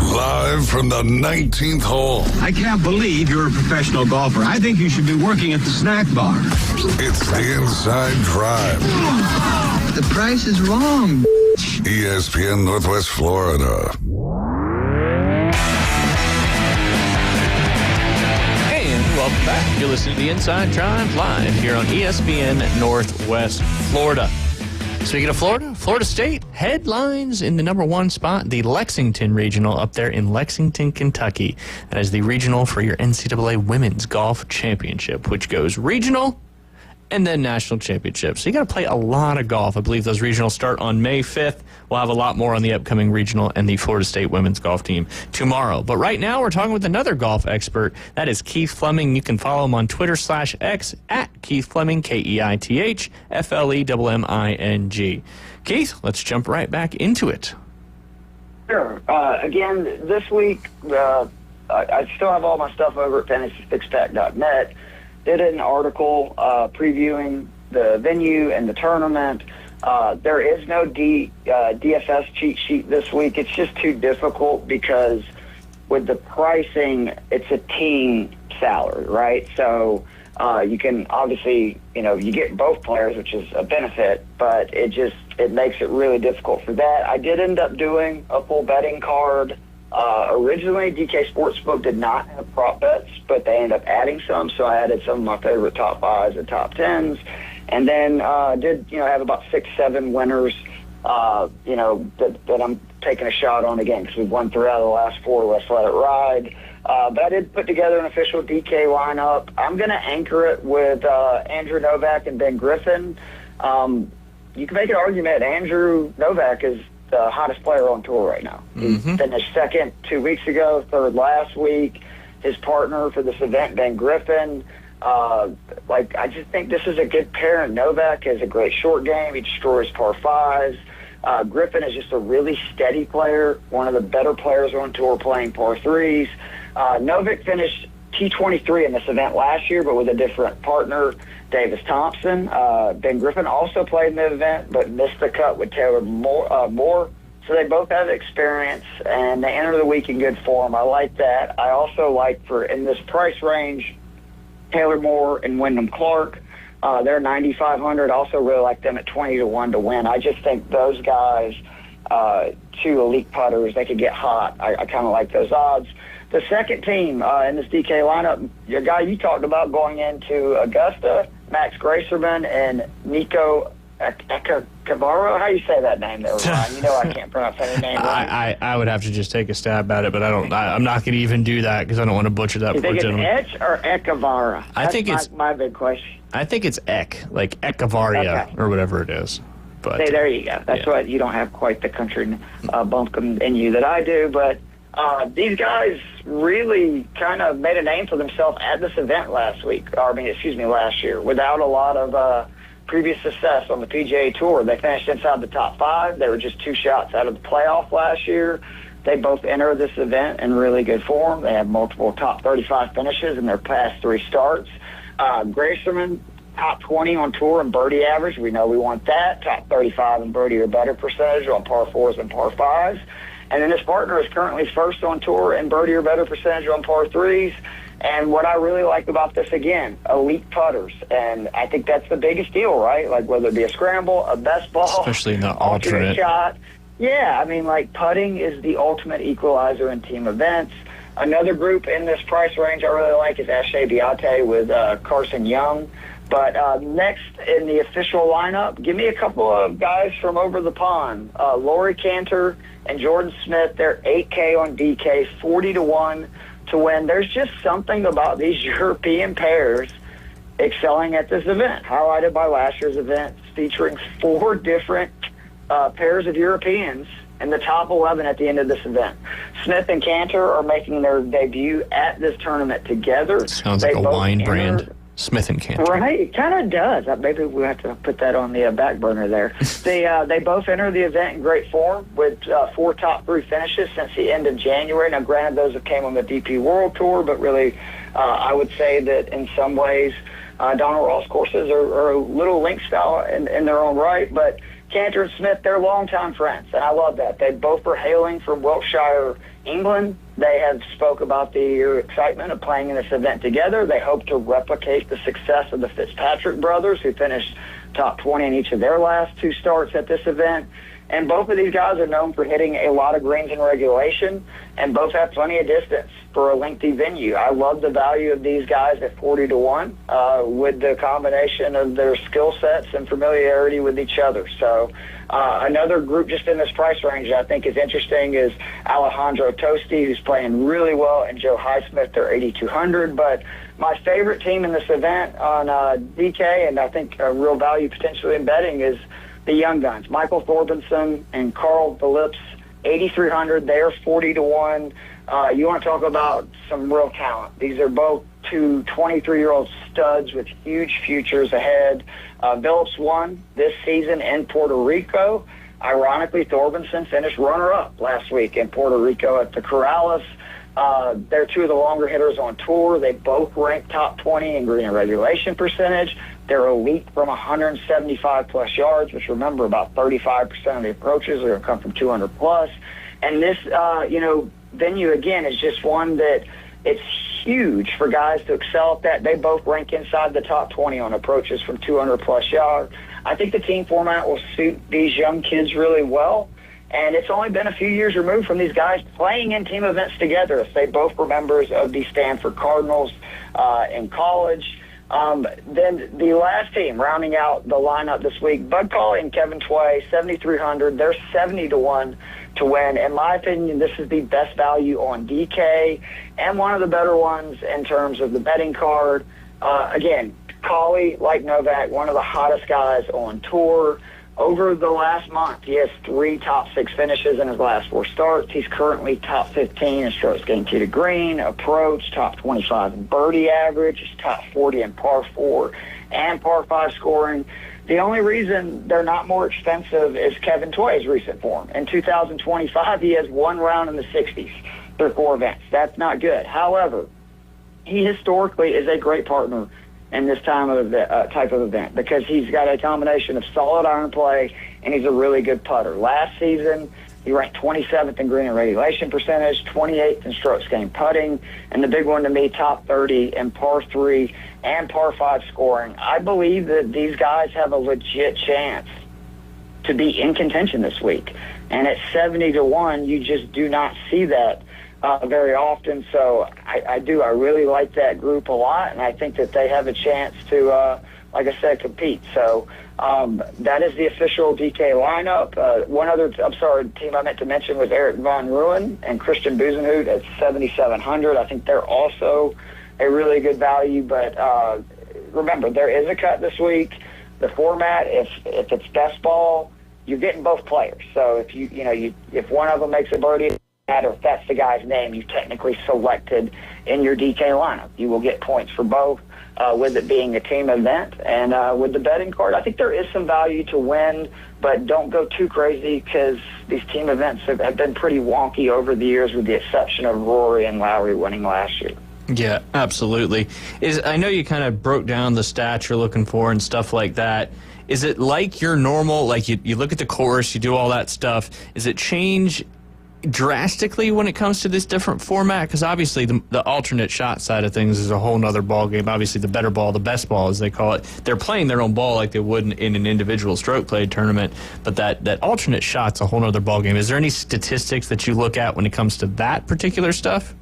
Live from the 19th hole. I can't believe you're a professional golfer. I think you should be working at the snack bar. It's The Inside Drive. The price is wrong. ESPN Northwest Florida. Welcome back. You're listening to The Inside Drive live here on ESPN Northwest Florida. Speaking of Florida, Florida State headlines in the number 1 spot, the Lexington Regional up there in Lexington, Kentucky. That is the regional for your NCAA Women's Golf Championship, which goes regional and then national championship. So you got to play a lot of golf. I believe those regionals start on May 5th. We'll have a lot more on the upcoming regional and the Florida State women's golf team tomorrow. But right now we're talking with another golf expert. That is Keith Fleming. You can follow him on Twitter/X at Keith Fleming, KeithFleming. Keith, let's jump right back into it. Sure. Again, this week, I still have all my stuff over at fantasyfixpack.net. Did an article previewing the venue and the tournament. There is no DFS cheat sheet this week. It's just too difficult because with the pricing, it's a team salary, right? So you can obviously, you get both players, which is a benefit, but it makes it really difficult for that. I did end up doing a full betting card. Originally, DK Sportsbook did not have prop bets, but they ended up adding some, so I added some of my favorite top 5s and top 10s, and then did have about 6-7 winners, that I'm taking a shot on again because we've won 3 out of the last 4. Let's let it ride. But I did put together an official DK lineup. I'm going to anchor it with Andrew Novak and Ben Griffin. You can make an argument Andrew Novak is the hottest player on tour right now. He finished second 2 weeks ago, third last week. His partner for this event, Ben Griffin. I just think this is a good pair. Novak has a great short game. He destroys par 5s. Griffin is just a really steady player, one of the better players on tour playing par 3s. Novak finished T23 in this event last year, but with a different partner, Davis Thompson. Ben Griffin also played in the event, but missed the cut with Taylor Moore. So they both have experience, and they enter the week in good form. I like that. I also like, in this price range, Taylor Moore and Wyndham Clark. They're 9,500. Also really like them at 20-1 to win. I just think those guys, 2 elite putters, they could get hot. I kind of like those odds. The second team in this DK lineup, your guy you talked about going into Augusta, Max Gracerman and Nico Ecavaro. How do you say that name there, Ryan? I can't pronounce any name right. I would have to just take a stab at it, but I'm not going to even do that because I don't want to butcher that. You think it's Etch or Ecavara? I think it's my big question. I think it's like Ecavaria or whatever it is. But there you go. That's what you don't have quite the country bumpkin in you that I do, but. These guys really kind of made a name for themselves at this event last year, without a lot of previous success on the PGA Tour. They finished inside the top 5. They were just 2 shots out of the playoff last year. They both entered this event in really good form. They have multiple top 35 finishes in their past 3 starts. Gracerman, top 20 on tour in birdie average. We know we want that. Top 35 in birdie or better percentage on par 4s and par 5s. And then his partner is currently first on tour in birdie or better percentage on par 3s. And what I really like about this, again, elite putters. And I think that's the biggest deal, right? Like whether it be a scramble, a best ball, especially in the alternate shot. Yeah, putting is the ultimate equalizer in team events. Another group in this price range I really like is Ashe Biate with Carson Young. But next in the official lineup, give me a couple of guys from over the pond. Laurie Cantor and Jordan Smith, they're 8K on DK, 40-1 to win. There's just something about these European pairs excelling at this event, highlighted by last year's event, featuring 4 different pairs of Europeans in the top 11 at the end of this event. Smith and Cantor are making their debut at this tournament together. Sounds like a wine brand. Smith and Cantor. Right, it kind of does. Maybe we have to put that on the back burner there. They both enter the event in great form with 4 top 3 finishes since the end of January. Now, granted, those have came on the DP World Tour, but really, I would say that in some ways, Donald Ross courses are a little link style in their own right. But Cantor and Smith, they're longtime friends, and I love that. They both are hailing from Wiltshire, England. They have spoke about the excitement of playing in this event together. They hope to replicate the success of the Fitzpatrick brothers, who finished top 20 in each of their last 2 starts at this event. And both of these guys are known for hitting a lot of greens in regulation, and both have plenty of distance for a lengthy venue. I love the value of these guys at 40-1 with the combination of their skill sets and familiarity with each other. So another group just in this price range that I think is interesting is Alejandro Tosti, who's playing really well, and Joe Highsmith. They're 8,200. But my favorite team in this event on DK, and I think a real value potentially in betting, is the young guns, Michael Thorbenson and Carl Phillips, 8,300. They're 40-1. You want to talk about some real talent. These are both 2 23-year-old studs with huge futures ahead. Phillips won this season in Puerto Rico. Ironically, Thorbenson finished runner-up last week in Puerto Rico at the Corrales. They're 2 of the longer hitters on tour. They both rank top 20 in green and regulation percentage. They're elite from 175-plus yards, which, remember, about 35% of the approaches are going to come from 200-plus. And this, venue, again, is just one that it's huge for guys to excel at that. They both rank inside the top 20 on approaches from 200-plus yards. I think the team format will suit these young kids really well. And it's only been a few years removed from these guys playing in team events together. They both were members of the Stanford Cardinals in college. Then the last team rounding out the lineup this week, Bud Cauley and Kevin Tway, 7,300. They're 70-1 to win. In my opinion, this is the best value on DK and one of the better ones in terms of the betting card. Again, Cauley, like Novak, one of the hottest guys on tour. Over the last month, he has 3 top 6 finishes in his last 4 starts. He's currently top 15 in strokes gained tee to green, approach, top 25 in birdie average, he's top 40 in par 4 and par 5 scoring. The only reason they're not more expensive is Kevin Tway's recent form. In 2025, he has 1 round in the 60s through 4 events. That's not good. However, he historically is a great partner in this type of event because he's got a combination of solid iron play and he's a really good putter. Last season, he ranked 27th in green and regulation percentage, 28th in strokes gained putting, and the big one to me, top 30 in par 3 and par 5 scoring. I believe that these guys have a legit chance to be in contention this week. And at 70-1, you just do not see that very often. So I really like that group a lot, and I think that they have a chance to, like I said, compete. So that is the official DK lineup. One other, team I meant to mention was Eric Von Ruin and Christian Buzenhout at 7,700. I think they're also a really good value, but remember, there is a cut this week. The format, if it's best ball, you're getting both players. So if one of them makes a birdie, or if that's the guy's name you technically selected in your DK lineup, you will get points for both, with it being a team event. And with the betting card, I think there is some value to win, but don't go too crazy because these team events have been pretty wonky over the years, with the exception of Rory and Lowry winning last year. Yeah, absolutely. I know you kind of broke down the stats you're looking for and stuff like that. Is it like your normal, like you look at the course, you do all that stuff, is it change drastically when it comes to this different format? Because obviously the alternate shot side of things is a whole nother ball game. Obviously the better ball, the best ball as they call it, they're playing their own ball like they would in an individual stroke play tournament, but that alternate shot's a whole nother ball game. Is there any statistics that you look at when it comes to that particular stuff?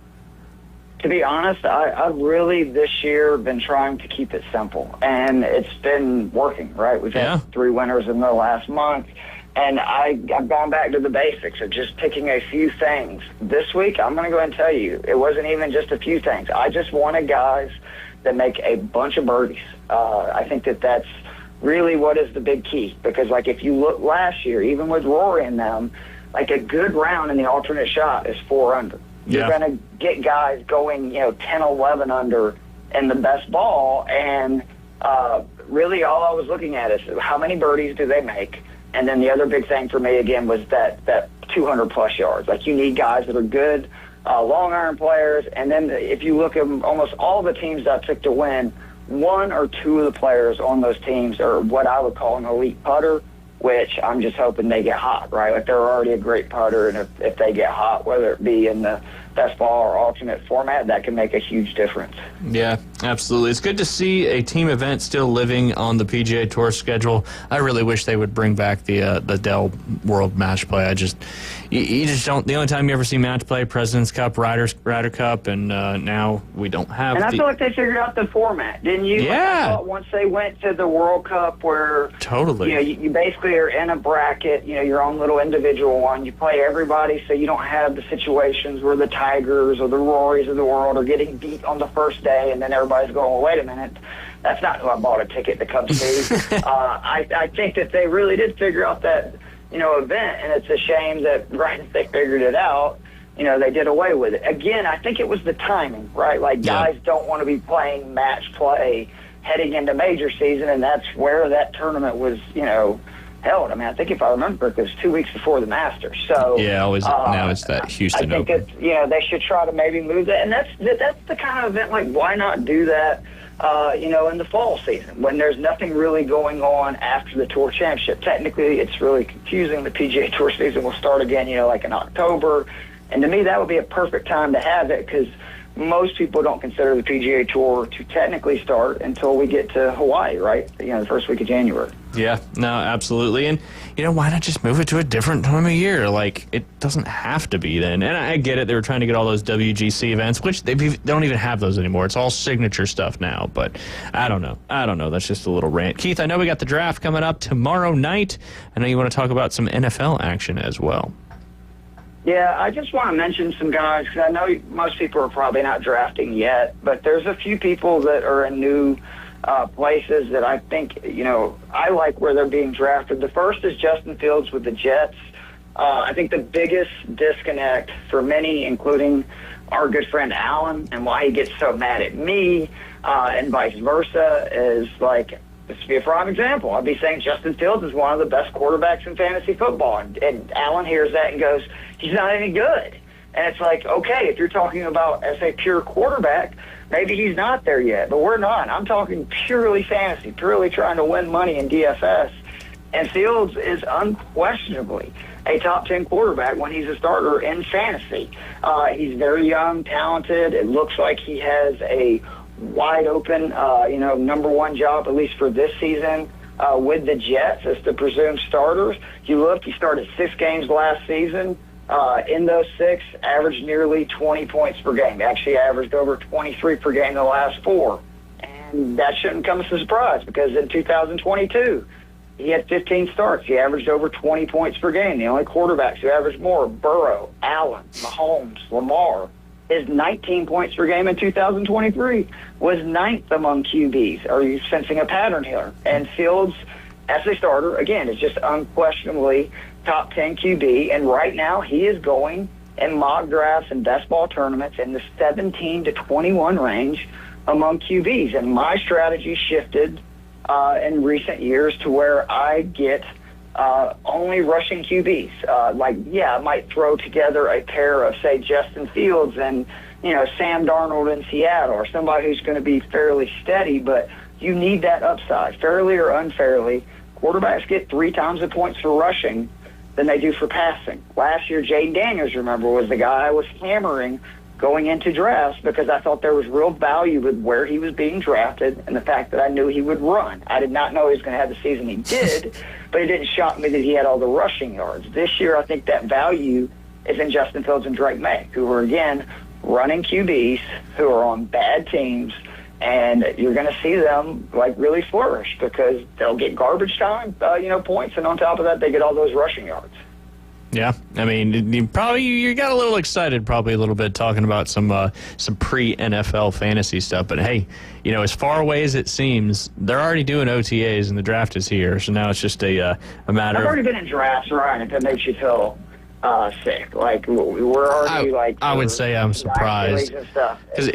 To be honest, I've really this year been trying to keep it simple, and it's been working, right? We've had 3 winners in the last month. And I've gone back to the basics of just picking a few things. This week, I'm going to go ahead and tell you, it wasn't even just a few things. I just wanted guys that make a bunch of birdies. I think that that's really what is the big key. Because, like, if you look last year, even with Rory and them, like a good round in the alternate shot is 4 under. You're going to get guys going, 10, 11 under in the best ball. And really all I was looking at is how many birdies do they make? And then the other big thing for me, again, was that 200-plus yards. Like, you need guys that are good long iron players. And then if you look at almost all the teams that I picked to win, 1 or 2 of the players on those teams are what I would call an elite putter, which I'm just hoping they get hot, right? Like, they're already a great putter, and if they get hot, whether it be in the best ball or alternate format, that can make a huge difference. Yeah, absolutely. It's good to see a team event still living on the PGA Tour schedule. I really wish they would bring back the Dell World Match Play. You just don't. The only time you ever see match play, President's Cup, Ryder Cup, and now we don't have. And I feel like they figured out the format, didn't you? Yeah. Like, I thought once they went to the World Cup, where totally, you basically are in a bracket, your own little individual one. You play everybody, so you don't have the situations where the Tigers or the Rorys of the world are getting beat on the first day, and then everybody's going, well, wait a minute, that's not who I bought a ticket to come see. I think that they really did figure out that event, and it's a shame that right as they figured it out, they did away with it. Again, I think it was the timing, right? Like, guys don't want to be playing match play heading into major season, and that's where that tournament was, held. I mean, I think if I remember, it was 2 weeks before the Masters. So now it's that Houston Open. I think they should try to maybe move that, and that's the kind of event. Like, why not do that? In the fall season when there's nothing really going on after the Tour Championship. Technically, it's really confusing. The PGA Tour season will start again, like in October. And to me, that would be a perfect time to have it because most people don't consider the PGA Tour to technically start until we get to Hawaii, right? The first week of January. Yeah, no, absolutely. And, why not just move it to a different time of year? Like, it doesn't have to be then. And I get it. They were trying to get all those WGC events, which they don't even have those anymore. It's all signature stuff now. But I don't know. That's just a little rant. Keith, I know we got the draft coming up tomorrow night. I know you want to talk about some NFL action as well. Yeah, I just want to mention some guys because I know most people are probably not drafting yet, but there's a few people that are in new places that I think, I like where they're being drafted. The first is Justin Fields with the Jets. I think the biggest disconnect for many, including our good friend Alan, and why he gets so mad at me and vice versa, is like, this would be a prime example. I'd be saying Justin Fields is one of the best quarterbacks in fantasy football. And Alan hears that and goes, he's not any good. And it's like, okay, if you're talking about as a pure quarterback, maybe he's not there yet. But we're not. I'm talking purely fantasy, purely trying to win money in DFS. And Fields is unquestionably a top 10 quarterback when he's a starter in fantasy. He's very young, talented. It looks like he has a wide open, number one job, at least for this season, with the Jets as the presumed starters. You look, he started 6 games last season. In those 6, averaged nearly 20 points per game. Actually averaged over 23 per game in the last 4. And that shouldn't come as a surprise because in 2022, he had 15 starts. He averaged over 20 points per game. The only quarterbacks who averaged more, Burrow, Allen, Mahomes, Lamar. His 19 points per game in 2023 was 9th among QBs. Are you sensing a pattern here? And Fields, as a starter, again, is just unquestionably top 10 QB. And right now he is going in mock drafts and best ball tournaments in the 17 to 21 range among QBs. And my strategy shifted in recent years to where I get only rushing QBs. I might throw together a pair of, say, Justin Fields and, Sam Darnold in Seattle or somebody who's going to be fairly steady, but you need that upside. Fairly or unfairly, quarterbacks get 3 times the points for rushing than they do for passing. Last year, Jaden Daniels, remember, was the guy I was hammering going into drafts because I thought there was real value with where he was being drafted and the fact that I knew he would run. I did not know he was going to have the season he did, but it didn't shock me that he had all the rushing yards. This year, I think that value is in Justin Fields and Drake May, who are, again, running QBs who are on bad teams, and you're going to see them, really flourish because they'll get garbage time, points, and on top of that, they get all those rushing yards. Yeah, I mean, you got a little excited probably a little bit talking about some pre-NFL fantasy stuff. But, hey, as far away as it seems, they're already doing OTAs and the draft is here. So now it's just a matter I've already been in drafts, Ryan, if that makes you feel sick. We're already, I would say I'm surprised. Because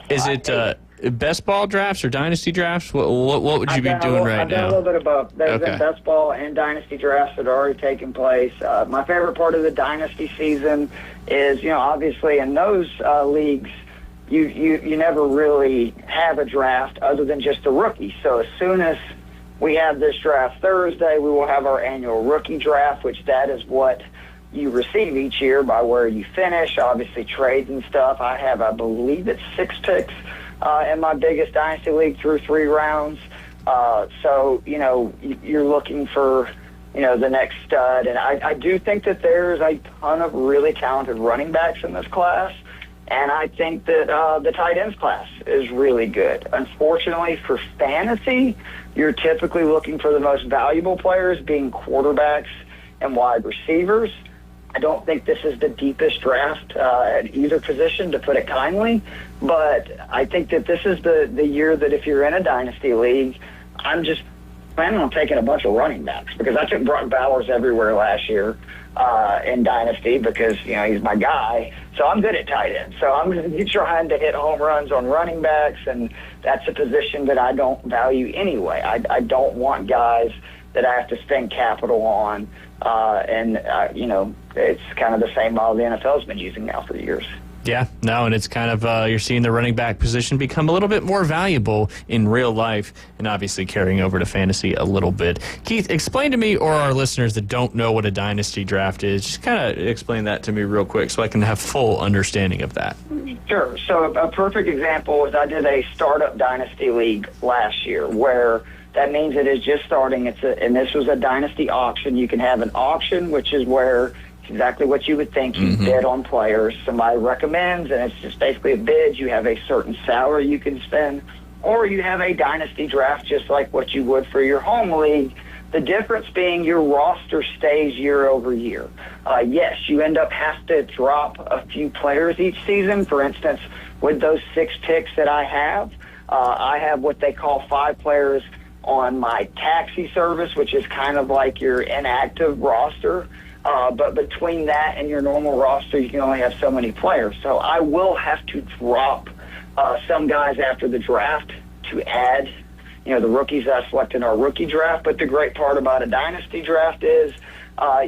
is it best ball drafts or dynasty drafts? What would you be doing right I've done now? a little bit of both. There's been best ball and dynasty drafts that are already taking place. My favorite part of the dynasty season is, obviously in those leagues, you never really have a draft other than just a rookie. So as soon as we have this draft Thursday, we will have our annual rookie draft, which that is what you receive each year by where you finish. Obviously trades and stuff. I believe it's 6 picks in my biggest dynasty league through 3 rounds. So, you're looking for, the next stud. And I do think that there's a ton of really talented running backs in this class. And I think that the tight ends class is really good. Unfortunately, for fantasy, you're typically looking for the most valuable players being quarterbacks and wide receivers. I don't think this is the deepest draft at either position, to put it kindly. But I think that this is the year that if you're in a dynasty league, I'm just planning on taking a bunch of running backs because I took Brock Bowers everywhere last year in dynasty because, he's my guy. So I'm good at tight end. So I'm going to be trying to hit home runs on running backs, and that's a position that I don't value anyway. I don't want guys that I have to spend capital on. It's kind of the same model the NFL's been using now for years. Yeah, no, and it's kind of, you're seeing the running back position become a little bit more valuable in real life and obviously carrying over to fantasy a little bit. Keith, explain to me or our listeners that don't know what a dynasty draft is, just kind of explain that to me real quick so I can have full understanding of that. Sure. So a perfect example is I did a startup dynasty league last year where that means it is just starting. And this was a dynasty auction. You can have an auction, which is where exactly what you would think. You bid on players. Somebody recommends, and it's just basically a bid. You have a certain salary you can spend, or you have a dynasty draft just like what you would for your home league. The difference being your roster stays year over year. Yes, you end up have to drop a few players each season. For instance, with those 6 picks that I have what they call 5 players on my taxi service, which is kind of like your inactive roster. But between that and your normal roster, you can only have so many players. So I will have to drop some guys after the draft to add, the rookies I select in our rookie draft. But the great part about a dynasty draft is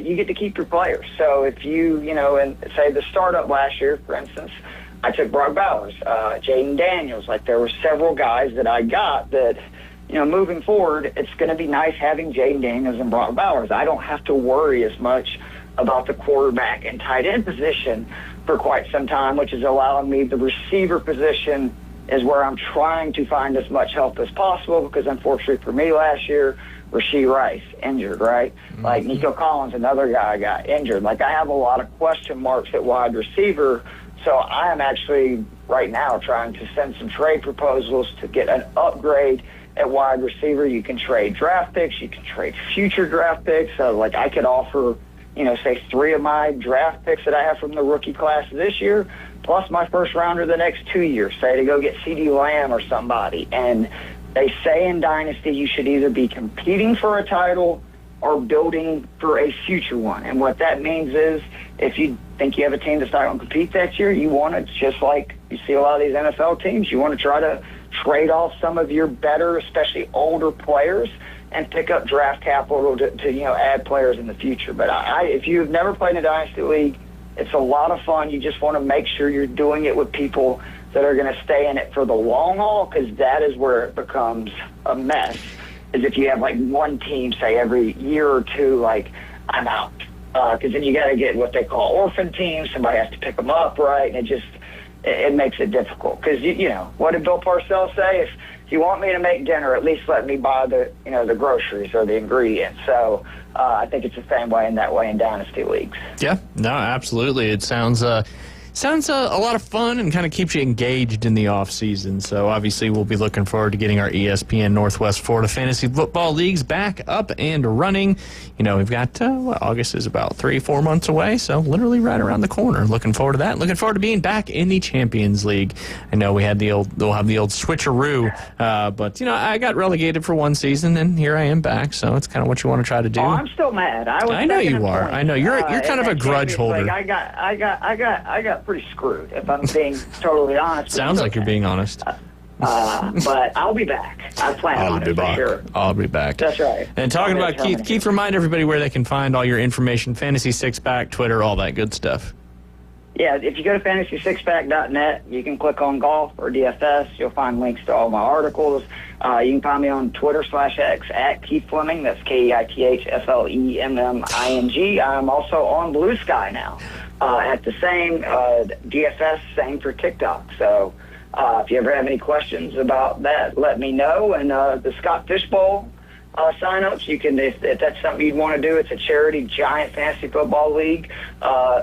you get to keep your players. So if you, and say the startup last year, for instance, I took Brock Bowers, Jaden Daniels. Like there were several guys that I got that, moving forward, it's going to be nice having Jaden Daniels and Brock Bowers. I don't have to worry as much about the quarterback and tight end position for quite some time, which is allowing me the receiver position is where I'm trying to find as much help as possible because unfortunately for me last year, Rashee Rice injured, right? Like Nico Collins, another guy got injured. Like I have a lot of question marks at wide receiver, so I am actually right now trying to send some trade proposals to get an upgrade at wide receiver. You can trade draft picks. You can trade future draft picks. So, like, I could offer, say 3 of my draft picks that I have from the rookie class this year, plus my first rounder the next 2 years, say, to go get CeeDee Lamb or somebody. And they say in Dynasty you should either be competing for a title or building for a future one. And what that means is if you think you have a team that's not going to compete that year, you want to, just like you see a lot of these NFL teams, you want to try to trade off some of your better, especially older players, and pick up draft capital to add players in the future. But if you've never played in a dynasty league, it's a lot of fun. You just want to make sure you're doing it with people that are going to stay in it for the long haul, because that is where it becomes a mess. Is if you have like one team, say every year or two, like I'm out, because then you got to get what they call orphan teams. Somebody has to pick them up, right? And it makes it difficult because what did Bill Parcells say? If you want me to make dinner, at least let me buy the groceries or the ingredients. So I think it's the same way in dynasty leagues. Yeah, no, absolutely. It sounds a lot of fun and kind of keeps you engaged in the off season. So obviously we'll be looking forward to getting our ESPN Northwest Florida Fantasy Football Leagues back up and running. We've got August is about 3-4 months away, so literally right around the corner. Looking forward to that. Looking forward to being back in the Champions League. I know we'll have the old switcheroo, but I got relegated for one season and here I am back. So it's kind of what you want to try to do. Oh, I'm still mad. I know you are. I know you're kind of a grudge holder. I got pretty screwed, if I'm being totally honest. Sounds like you're being honest. But I'll be back. I plan on it for sure. I'll be back. That's right. And talking about Keith, remind everybody where they can find all your information, Fantasy Six Pack, Twitter, all that good stuff. Yeah, if you go to fantasysixpack.net, you can click on golf or DFS. You'll find links to all my articles. You can find me on Twitter /X at Keith Fleming. That's KeithFleming. I'm also on Blue Sky now at the same DFS, same for TikTok. So if you ever have any questions about that, let me know. And the Scott Fish Bowl sign-ups, you can, if that's something you'd want to do, it's a charity giant fantasy football league,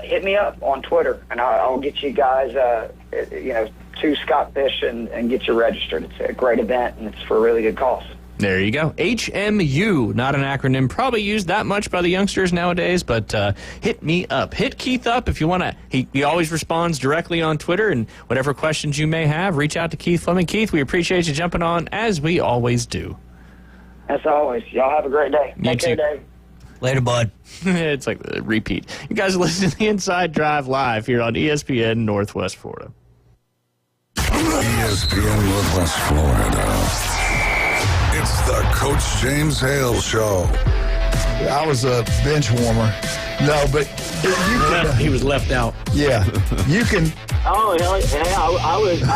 hit me up on Twitter, and I'll get you guys, to Scott Fish and get you registered. It's a great event, and it's for a really good cause. There you go. HMU, not an acronym probably used that much by the youngsters nowadays, but hit me up. Hit Keith up if you want to. He always responds directly on Twitter, and whatever questions you may have, reach out to Keith Fleming. Keith, we appreciate you jumping on, as we always do. As always, y'all have a great day. Take care, Dave. Later, bud. It's like a repeat. You guys are listening to the Inside Drive live here on ESPN Northwest Florida. ESPN Northwest Florida. It's the Coach James Hale Show. I was a bench warmer. No, but he was left out. Yeah, you can. Oh, hell yeah, I was and,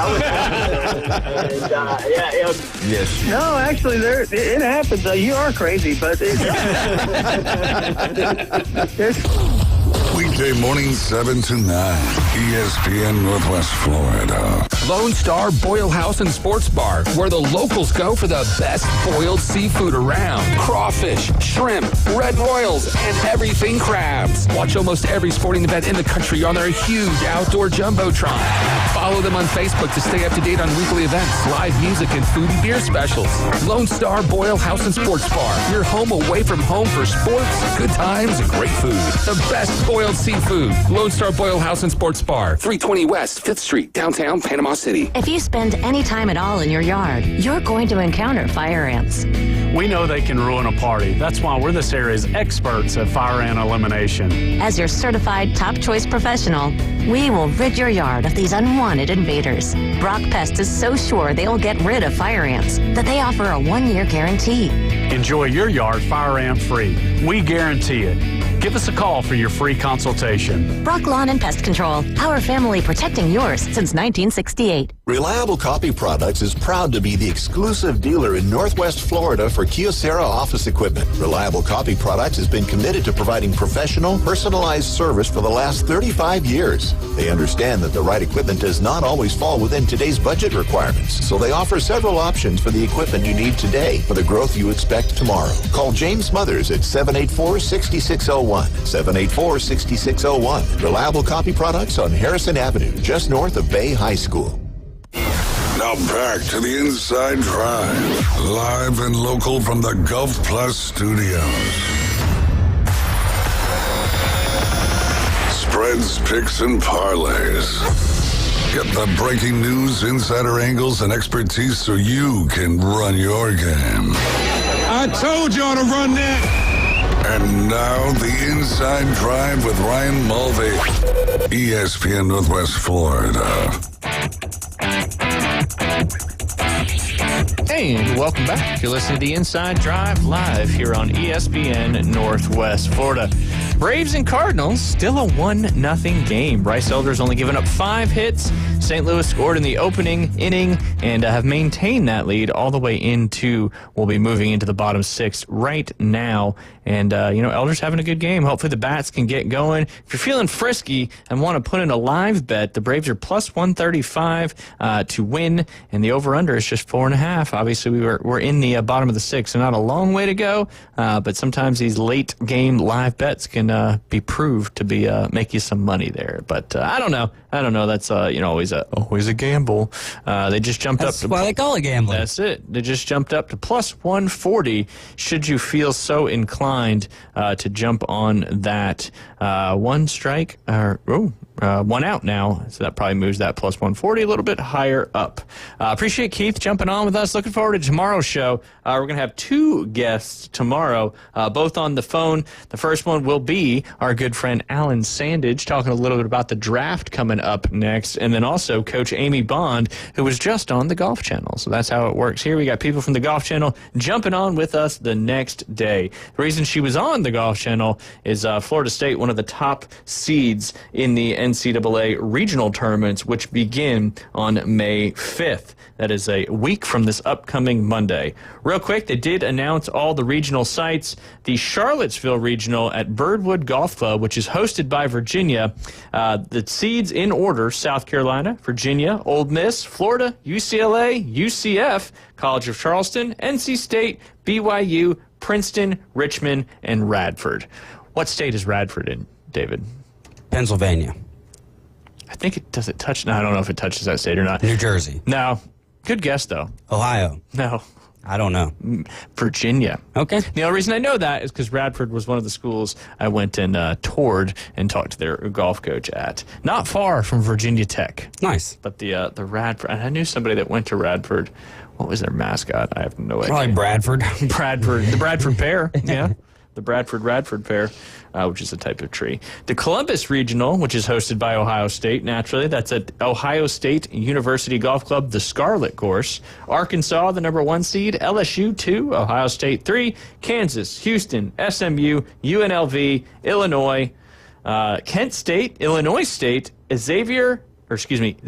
Yes. No, actually, it happens. You are crazy, but Weekday morning 7 to 9. ESPN Northwest Florida. Lone Star Boil House and Sports Bar, where the locals go for the best boiled seafood around. Crawfish, shrimp, red royals, and everything crabs. Watch almost every sporting event in the country on their huge outdoor jumbotron. Follow them on Facebook to stay up to date on weekly events, live music, and food and beer specials. Lone Star Boil House and Sports Bar, your home away from home for sports, good times, and great food. The best boiled seafood. Lone Star Boil House and Sports Bar, 320 West 5th Street, downtown Panama City. If you spend any time at all in your yard, you're going to encounter fire ants. We know they can ruin a party. That's why we're this area's experts at fire ant elimination. As your certified top choice professional, we will rid your yard of these unwanted invaders. Brock Pest is so sure they'll get rid of fire ants that they offer a 1-year guarantee. Enjoy your yard fire ant free. We guarantee it. Give us a call for your free consultation. Brock Lawn and Pest Control, our family protecting yours since 1968. Reliable Copy Products is proud to be the exclusive dealer in Northwest Florida for Kyocera office equipment. Reliable Copy Products has been committed to providing professional, personalized service for the last 35 years. They understand that the right equipment does not always fall within today's budget requirements, so they offer several options for the equipment you need today for the growth you expect tomorrow. Call James Smothers at 784-6601. 784-6601. Reliable Copy Products on Harrison Avenue, just north of Bay High School. Now back to the Inside Drive, live and local from the Gulf Plus studios. Spreads, picks, and parlays. Get the breaking news, insider angles, and expertise so you can run your game. I told y'all to run that. And now the Inside Drive with Ryan Mulvey, ESPN Northwest Florida. And welcome back. You're listening to the Inside Drive live here on ESPN Northwest Florida. Braves and Cardinals, still a 1-0 game. Bryce Elder's only given up 5 hits. St. Louis scored in the opening inning and have maintained that lead all the way into, we'll be moving into the bottom 6 right now. And, Elder's having a good game. Hopefully the bats can get going. If you're feeling frisky and want to put in a live bet, the Braves are plus 135 to win, and the over-under is just 4.5. Obviously, we're in the bottom of the 6, so not a long way to go, but sometimes these late-game live bets can be proved to be make you some money there. But I don't know. That's always a gamble. They just jumped up. That's why they call it gambling. That's it. They just jumped up to plus 140. Should you feel so inclined to jump on that, one out now, so that probably moves that plus 140 a little bit higher up. Appreciate Keith jumping on with us. Looking forward to tomorrow's show. We're going to have 2 guests tomorrow, both on the phone. The first one will be our good friend Alan Sandage, talking a little bit about the draft coming up next, and then also Coach Amy Bond, who was just on the Golf Channel. So that's how it works here. We got people from the Golf Channel jumping on with us the next day. The reason she was on the Golf Channel is Florida State, one of the top seeds in the NCAA regional tournaments, which begin on May 5th. That is a week from this upcoming Monday. Real quick, they did announce all the regional sites. The Charlottesville Regional at Birdwood Golf Club, which is hosted by Virginia. The seeds in order: South Carolina, Virginia, Ole Miss, Florida, UCLA, UCF, College of Charleston, NC State, BYU, Princeton, Richmond, and Radford. What state is Radford in, David? Pennsylvania. I think it does. It touch? No, I don't know if it touches that state or not. New Jersey. No. Good guess, though. Ohio. No. I don't know. Virginia. Okay. The only reason I know that is because Radford was one of the schools I went and toured and talked to their golf coach at. Not far from Virginia Tech. Nice. But the Radford, I knew somebody that went to Radford. What was their mascot? I have no idea. Probably Bradford. The Bradford pear. Yeah. The Bradford pear, which is a type of tree. The Columbus Regional, which is hosted by Ohio State, naturally. That's at Ohio State University Golf Club, the Scarlet Course. Arkansas, the number 1 seed. LSU, 2. Ohio State, 3. Kansas, Houston, SMU, UNLV, Illinois. Kent State, Illinois State, Xavier. Xavier.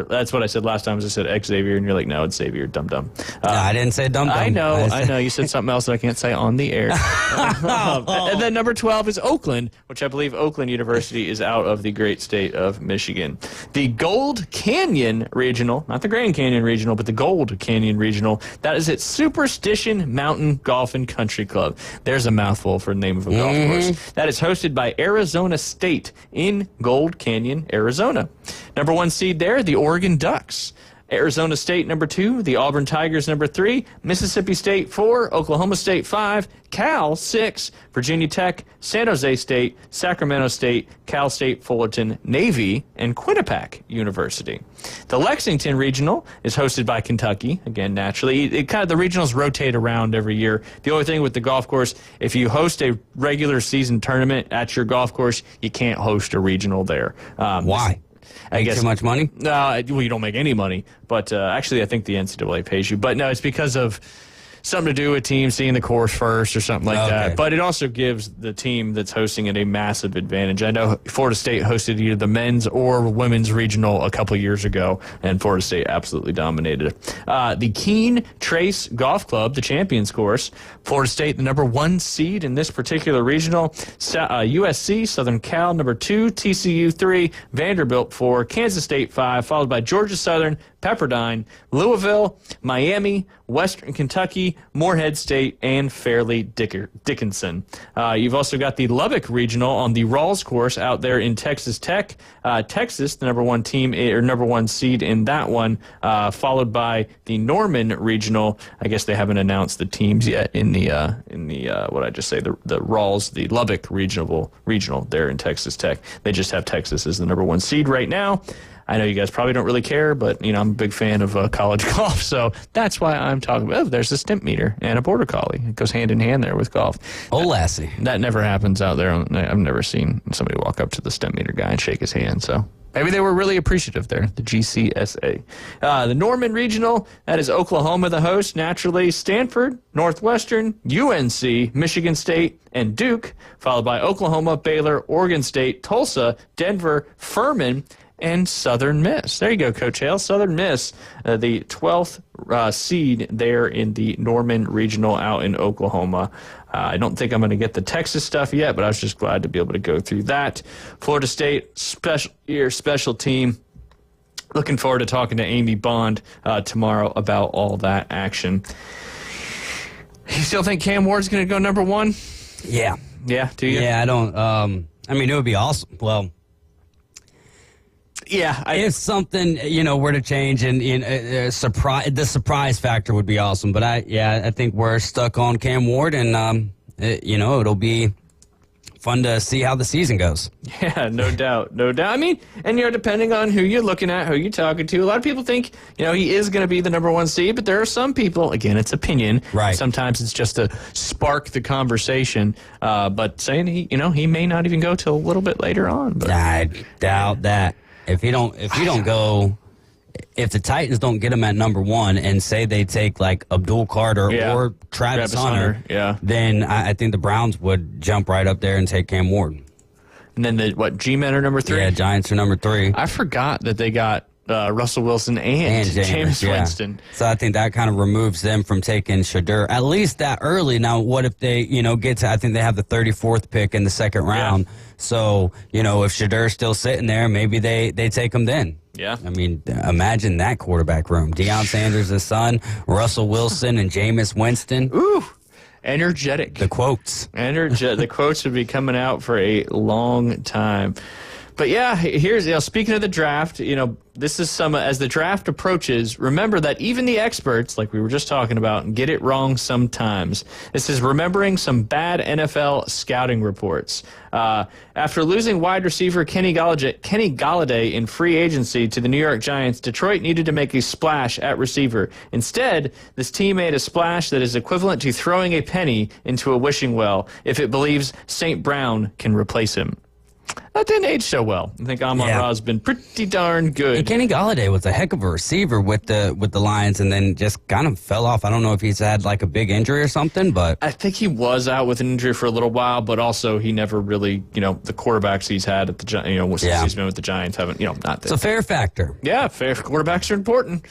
That's what I said last time. I said Xavier, and you're like, no, it's Xavier. Dum dum. No, I didn't say dum dum. I know. You said something else that I can't say on the air. And then number 12 is Oakland, which I believe Oakland University is out of the great state of Michigan. The Gold Canyon Regional, not the Grand Canyon Regional, but the Gold Canyon Regional, that is at Superstition Mountain Golf and Country Club. There's a mouthful for the name of a golf course. That is hosted by Arizona State in Gold Canyon, Arizona. Number 1 seed there, the Oregon Ducks. Arizona State, number 2. The Auburn Tigers, number 3. Mississippi State, 4. Oklahoma State, 5. Cal, 6. Virginia Tech, San Jose State, Sacramento State, Cal State Fullerton, Navy, and Quinnipiac University. The Lexington Regional is hosted by Kentucky. Again, naturally, the regionals rotate around every year. The only thing with the golf course, if you host a regular season tournament at your golf course, you can't host a regional there. Why? I guess too much money? No, well, you don't make any money. But actually, I think the NCAA pays you. But no, it's because of something to do with teams seeing the course first or something like that. But it also gives the team that's hosting it a massive advantage. I know Florida State hosted either the men's or women's regional a couple years ago, and Florida State absolutely dominated it. The Keene Trace Golf Club, the Champions Course, Florida State, the number 1 seed in this particular regional. USC, Southern Cal, number 2, TCU 3, Vanderbilt 4, Kansas State 5, followed by Georgia Southern, Pepperdine, Louisville, Miami, Western Kentucky, Morehead State, and Fairleigh Dickinson. You've also got the Lubbock Regional on the Rawls course out there in Texas Tech. Texas, the number 1 team or number 1 seed in that one, followed by the Norman Regional. I guess they haven't announced the teams yet in the what I just say the Rawls, the Lubbock Regional there in Texas Tech. They just have Texas as the number 1 seed right now. I know you guys probably don't really care, but, I'm a big fan of college golf, so that's why I'm talking about there's a stimp meter and a border collie. It goes hand in hand there with golf. Oh, lassie. That never happens out there. I've never seen somebody walk up to the stimp meter guy and shake his hand, so maybe they were really appreciative there, the GCSA. The Norman Regional, that is Oklahoma the host, naturally. Stanford, Northwestern, UNC, Michigan State, and Duke, followed by Oklahoma, Baylor, Oregon State, Tulsa, Denver, Furman, and Southern Miss. There you go, Coach Hale. Southern Miss, the 12th seed there in the Norman Regional out in Oklahoma. I don't think I'm going to get the Texas stuff yet, but I was just glad to be able to go through that. Florida State, special year, special team. Looking forward to talking to Amy Bond tomorrow about all that action. You still think Cam Ward's going to go number 1? Yeah. Yeah, do you? Yeah, I don't. It would be awesome. Well, yeah, if something were to change and the surprise factor would be awesome. But I think we're stuck on Cam Ward, and it'll be fun to see how the season goes. Yeah, no doubt. And depending on who you're looking at, who you're talking to, a lot of people think he is going to be the number 1 seed, but there are some people, again, it's opinion. Right. Sometimes it's just to spark the conversation, but saying he may not even go till a little bit later on. But I doubt that. If the Titans don't get him at number 1 and say they take like Abdul Carter or Travis Hunter, then I think the Browns would jump right up there and take Cam Ward. And then G-Men are number 3? Yeah, Giants are number 3. I forgot that they got Russell Wilson and Jameis Winston. So I think that kind of removes them from taking Shedeur, at least that early. Now, what if they, get to, I think they have the 34th pick in the second round. Yeah. So, if Shedeur's still sitting there, maybe they take him then. Yeah. Imagine that quarterback room. Deion Sanders' son, Russell Wilson, and Jameis Winston. Ooh. Energetic. The quotes. The quotes would be coming out for a long time. But yeah, here's, speaking of the draft, this is as the draft approaches, remember that even the experts, like we were just talking about, get it wrong sometimes. This is remembering some bad NFL scouting reports. After losing wide receiver Kenny Golladay in free agency to the New York Giants, Detroit needed to make a splash at receiver. Instead, this team made a splash that is equivalent to throwing a penny into a wishing well if it believes St. Brown can replace him. That didn't age so well. I think Amon-Ra's been pretty darn good. And Kenny Golladay was a heck of a receiver with the Lions, and then just kind of fell off. I don't know if he's had like a big injury or something, but I think he was out with an injury for a little while, but also he never really, the quarterbacks he's had at the since he's been with the Giants haven't, not. It's a fair factor. Yeah, fair. Quarterbacks are important.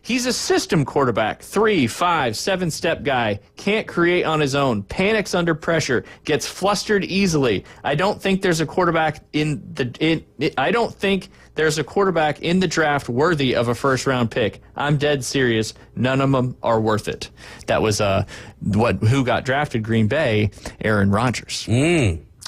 He's a system quarterback, 3, 5, 7-step guy, can't create on his own, panics under pressure, gets flustered easily. I don't think there's a quarterback in the draft worthy of a first-round pick. I'm dead serious. None of them are worth it. That was who got drafted, Green Bay, Aaron Rodgers.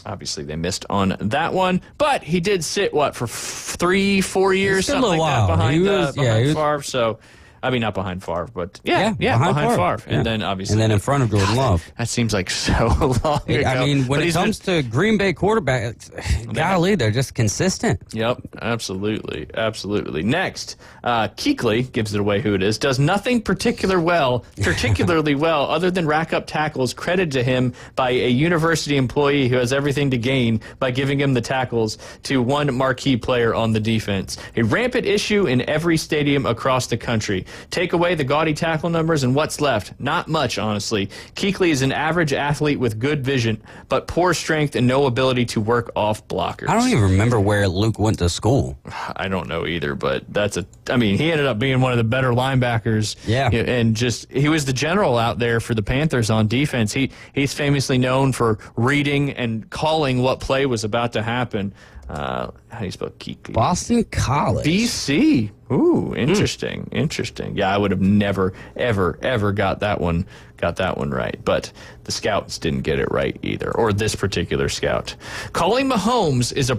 Obviously, they missed on that one, but he did sit for 3-4 years, something like that, behind Favre. So. I mean, not behind Favre, but behind Favre. And then obviously. And then in front of Jordan Love. That seems like so long ago. I mean, when it comes to Green Bay quarterbacks, golly, they're just consistent. Yep, absolutely. Absolutely. Next, Kuechly, gives it away who it is, does nothing particularly well other than rack up tackles credited to him by a university employee who has everything to gain by giving him the tackles to one marquee player on the defense. A rampant issue in every stadium across the country. Take away the gaudy tackle numbers and what's left? Not much, honestly. Kuechly is an average athlete with good vision, but poor strength and no ability to work off blockers. I don't even remember where Luke went to school. I don't know either, but he ended up being one of the better linebackers. Yeah. And he was the general out there for the Panthers on defense. He's famously known for reading and calling what play was about to happen. How do you spell Kuechly? Boston College. BC. Ooh, interesting. Interesting. Yeah, I would have never, ever got that one right. But the scouts didn't get it right either, or this particular scout. Calling Mahomes is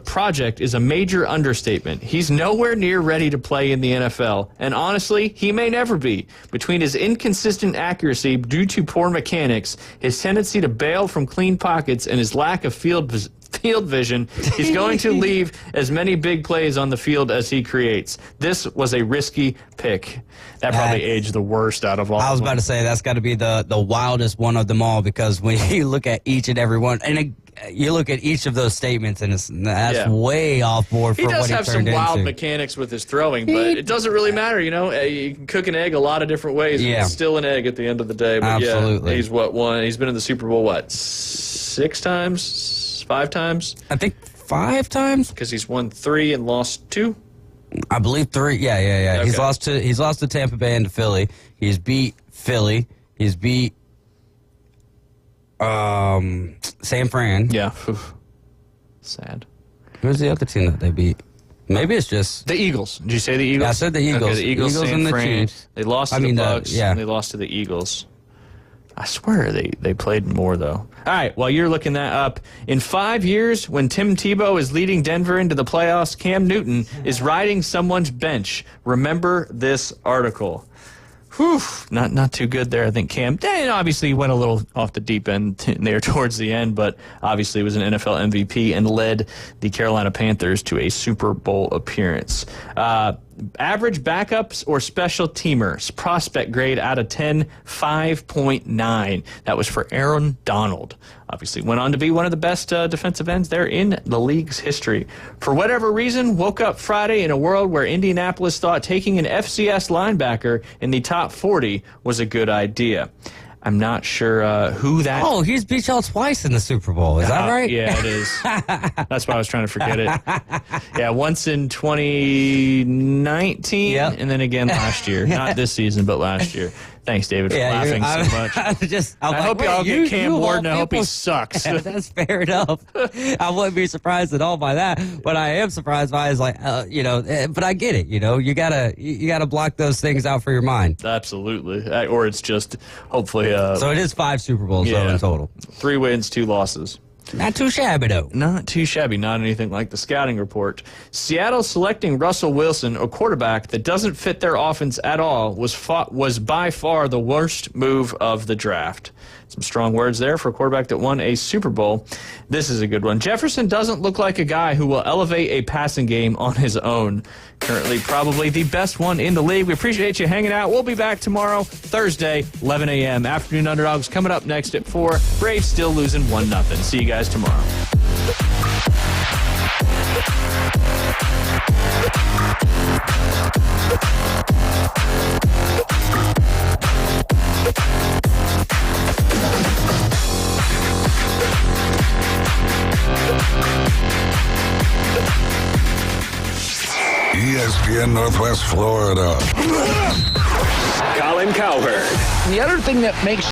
a major understatement. He's nowhere near ready to play in the NFL, and honestly, he may never be. Between his inconsistent accuracy due to poor mechanics, his tendency to bail from clean pockets, and his lack of field vision, he's going to leave as many big plays on the field as he creates. This was a risky pick. That probably aged the worst out of all. I was about to say that's got to be the wildest one of them all, because when you look at each and every one, and you look at each of those statements, and that's way off board for what he turned into. He does have some wild mechanics with his throwing, but it doesn't really matter. You can cook an egg a lot of different ways. Yeah. It's still an egg at the end of the day. But absolutely. He's won? He's been in the Super Bowl, 6 times? 5 times? I think 5 times. Because he's won 3 and lost 2? I believe 3. Yeah. Okay. He's lost to Tampa Bay and to Philly. He's beat Philly. He's beat San Fran. Yeah. Sad. Who's the other team that they beat? Maybe it's just the Eagles. Did you say the Eagles? Yeah, I said the Eagles. Okay, the Eagles and San the Fran. Chiefs. They lost to the Bucks. And they lost to the Eagles. I swear they played more, though. All right, while you're looking that up, in 5 years, when Tim Tebow is leading Denver into the playoffs, Cam Newton is riding someone's bench. Remember this article. Whew, not too good there. I think Cam obviously went a little off the deep end there towards the end, but obviously was an NFL MVP and led the Carolina Panthers to a Super Bowl appearance. Average backups or special teamers, prospect grade out of 10, 5.9. That was for Aaron Donald. Obviously went on to be one of the best defensive ends there in the league's history. For whatever reason, woke up Friday in a world where Indianapolis thought taking an FCS linebacker in the top 40 was a good idea. I'm not sure who that... Oh, he's beat y'all twice in the Super Bowl. Is that right? Yeah, it is. That's why I was trying to forget it. Yeah, once in 2019, and then again last year. Not this season, but last year. Thanks, David, for laughing so much. I hope y'all get Cam Ward, and I hope he sucks. That's fair enough. I wouldn't be surprised at all by that. What I am surprised by is but I get it. You gotta block those things out for your mind. Absolutely. Or it's just hopefully. So it is 5 Super Bowls though in total. 3 wins, 2 losses. Not too shabby, though. Not too shabby. Not anything like the scouting report. Seattle selecting Russell Wilson, a quarterback that doesn't fit their offense at all, was by far the worst move of the draft. Some strong words there for a quarterback that won a Super Bowl. This is a good one. Jefferson doesn't look like a guy who will elevate a passing game on his own. Currently probably the best one in the league. We appreciate you hanging out. We'll be back tomorrow, Thursday, 11 a.m. Afternoon Underdogs coming up next at 4. Braves still losing 1-0. See you guys tomorrow. Michigan, Northwest Florida. Colin Cowherd. The other thing that makes